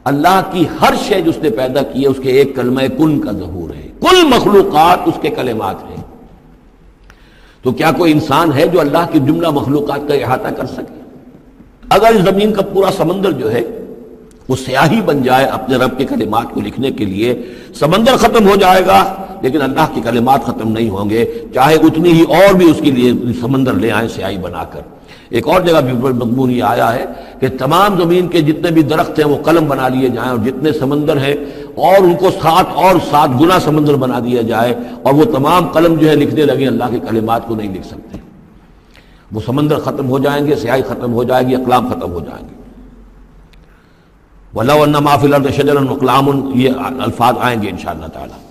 اللہ کی ہر شے جو اس نے پیدا کی ہے اس کے ایک کلمہ کن کا ظہور ہے. کل مخلوقات اس کے کلمات ہیں. تو کیا کوئی انسان ہے جو اللہ کی جملہ مخلوقات کا احاطہ کر سکے؟ اگر اس زمین کا پورا سمندر جو ہے وہ سیاہی بن جائے اپنے رب کے کلمات کو لکھنے کے لیے، سمندر ختم ہو جائے گا لیکن اللہ کے کلمات ختم نہیں ہوں گے، چاہے اتنی ہی اور بھی اس کے لیے سمندر لے آئیں سیاہی بنا کر. ایک اور جگہ بھی مضمون یہ آیا ہے کہ تمام زمین کے جتنے بھی درخت ہیں وہ قلم بنا لیے جائیں، اور جتنے سمندر ہیں اور ان کو 7 گنا سمندر بنا دیا جائے، اور وہ تمام قلم جو ہے لکھنے لگے اللہ کے کلمات کو نہیں لکھ سکتے. وہ سمندر ختم ہو جائیں گے، سیاہی ختم ہو جائے گی، اقلام ختم ہو جائیں گے. وَلَوْ أَنَّ مَا فِي الْأَرْضِ شَجَرٌ وَأَقْلَامٌ، یہ الفاظ آئیں گے انشاءاللہ تعالی.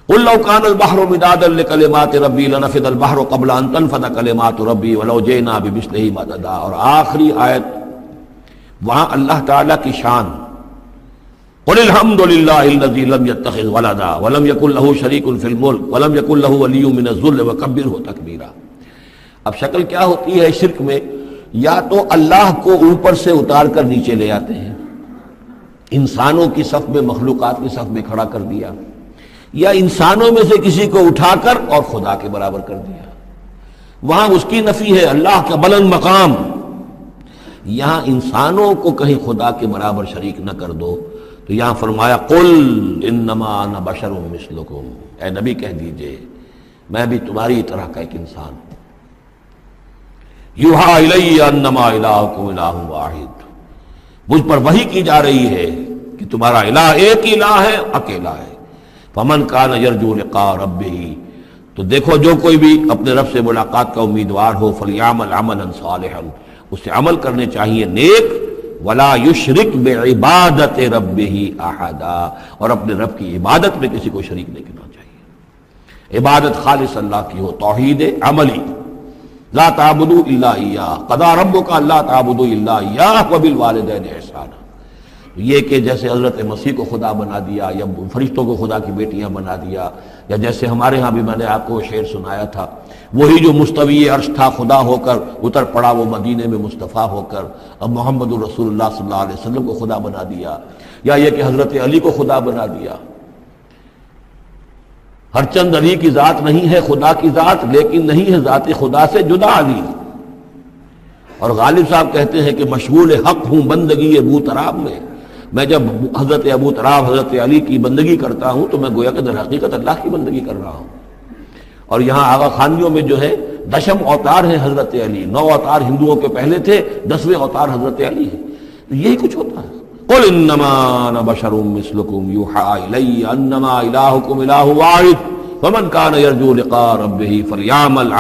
قل لو كان البحر مدادا لكلمات ربي لنفد البحر قبل ان تنفد كلمات ربي ولو جئنا بمثله مددا. اور آخری آیت وہاں اللہ تعالیٰ کی شان. قل الحمد للہ الذي لم يتخذ ولدا ولم يكن له شريك في الملك ولم يكن له ولي من الذل وكبره تكبيرا. اب شکل کیا ہوتی ہے شرک میں؟ یا تو اللہ کو اوپر سے اتار کر نیچے لے آتے ہیں، انسانوں کی صف میں مخلوقات کی صف میں کھڑا کر دیا، یا انسانوں میں سے کسی کو اٹھا کر اور خدا کے برابر کر دیا. وہاں اس کی نفی ہے، اللہ کا بلند مقام. یہاں انسانوں کو کہیں خدا کے برابر شریک نہ کر دو. تو یہاں فرمایا قل انما انا بشر مثلکم، اے نبی کہہ دیجئے میں بھی تمہاری طرح کا ایک انسان ہوں. یوحی الی انما الہکم الہ واحد، مجھ پر وحی کی جا رہی ہے کہ تمہارا الہ ایک الہ ہے، اکیلا ہے. فمن کان یرجو لقاء ربہ، تو دیکھو جو کوئی بھی اپنے رب سے ملاقات کا امیدوار ہو، فلیعمل عملا صالحا، اسے عمل کرنے چاہیے نیک، ولا یشرک بعبادت ربہ احدا، اور اپنے رب کی عبادت میں کسی کو شریک نہیں کرنا چاہیے. عبادت خالص اللہ کی ہو، توحید عملی. لا تعبدوا الا اياه قضى ربك الا تعبدوا الا اياه وبالوالدين احسانا. یہ کہ جیسے حضرت مسیح کو خدا بنا دیا، یا فرشتوں کو خدا کی بیٹیاں بنا دیا، یا جیسے ہمارے ہاں بھی میں نے آپ کو شعر سنایا تھا، وہی جو مستوی عرش تھا خدا ہو کر اتر پڑا وہ مدینے میں مصطفیٰ ہو کر، اب محمد الرسول اللہ صلی اللہ علیہ وسلم کو خدا بنا دیا. یا یہ کہ حضرت علی کو خدا بنا دیا. ہر چند علی کی ذات نہیں ہے خدا کی ذات، لیکن نہیں ہے ذات خدا سے جدا علی. اور غالب صاحب کہتے ہیں کہ مشغول حق ہوں بندگی ابو تراب میں جب حضرت ابو تراب حضرت علی کی بندگی کرتا ہوں تو میں گویا کہ در حقیقت اللہ کی بندگی کر رہا ہوں. اور یہاں آغا خانیوں میں جو ہے 10 اوتار ہیں حضرت علی، 9 اوتار ہندوؤں کے پہلے تھے، 10ویں اوتار حضرت علی ہے. یہی کچھ ہوتا ہے. قل انما انا بشر مثلکم یوحی الی انما الہکم الہ واحد فمن کان یرجو لقاء ربہ فلیعمل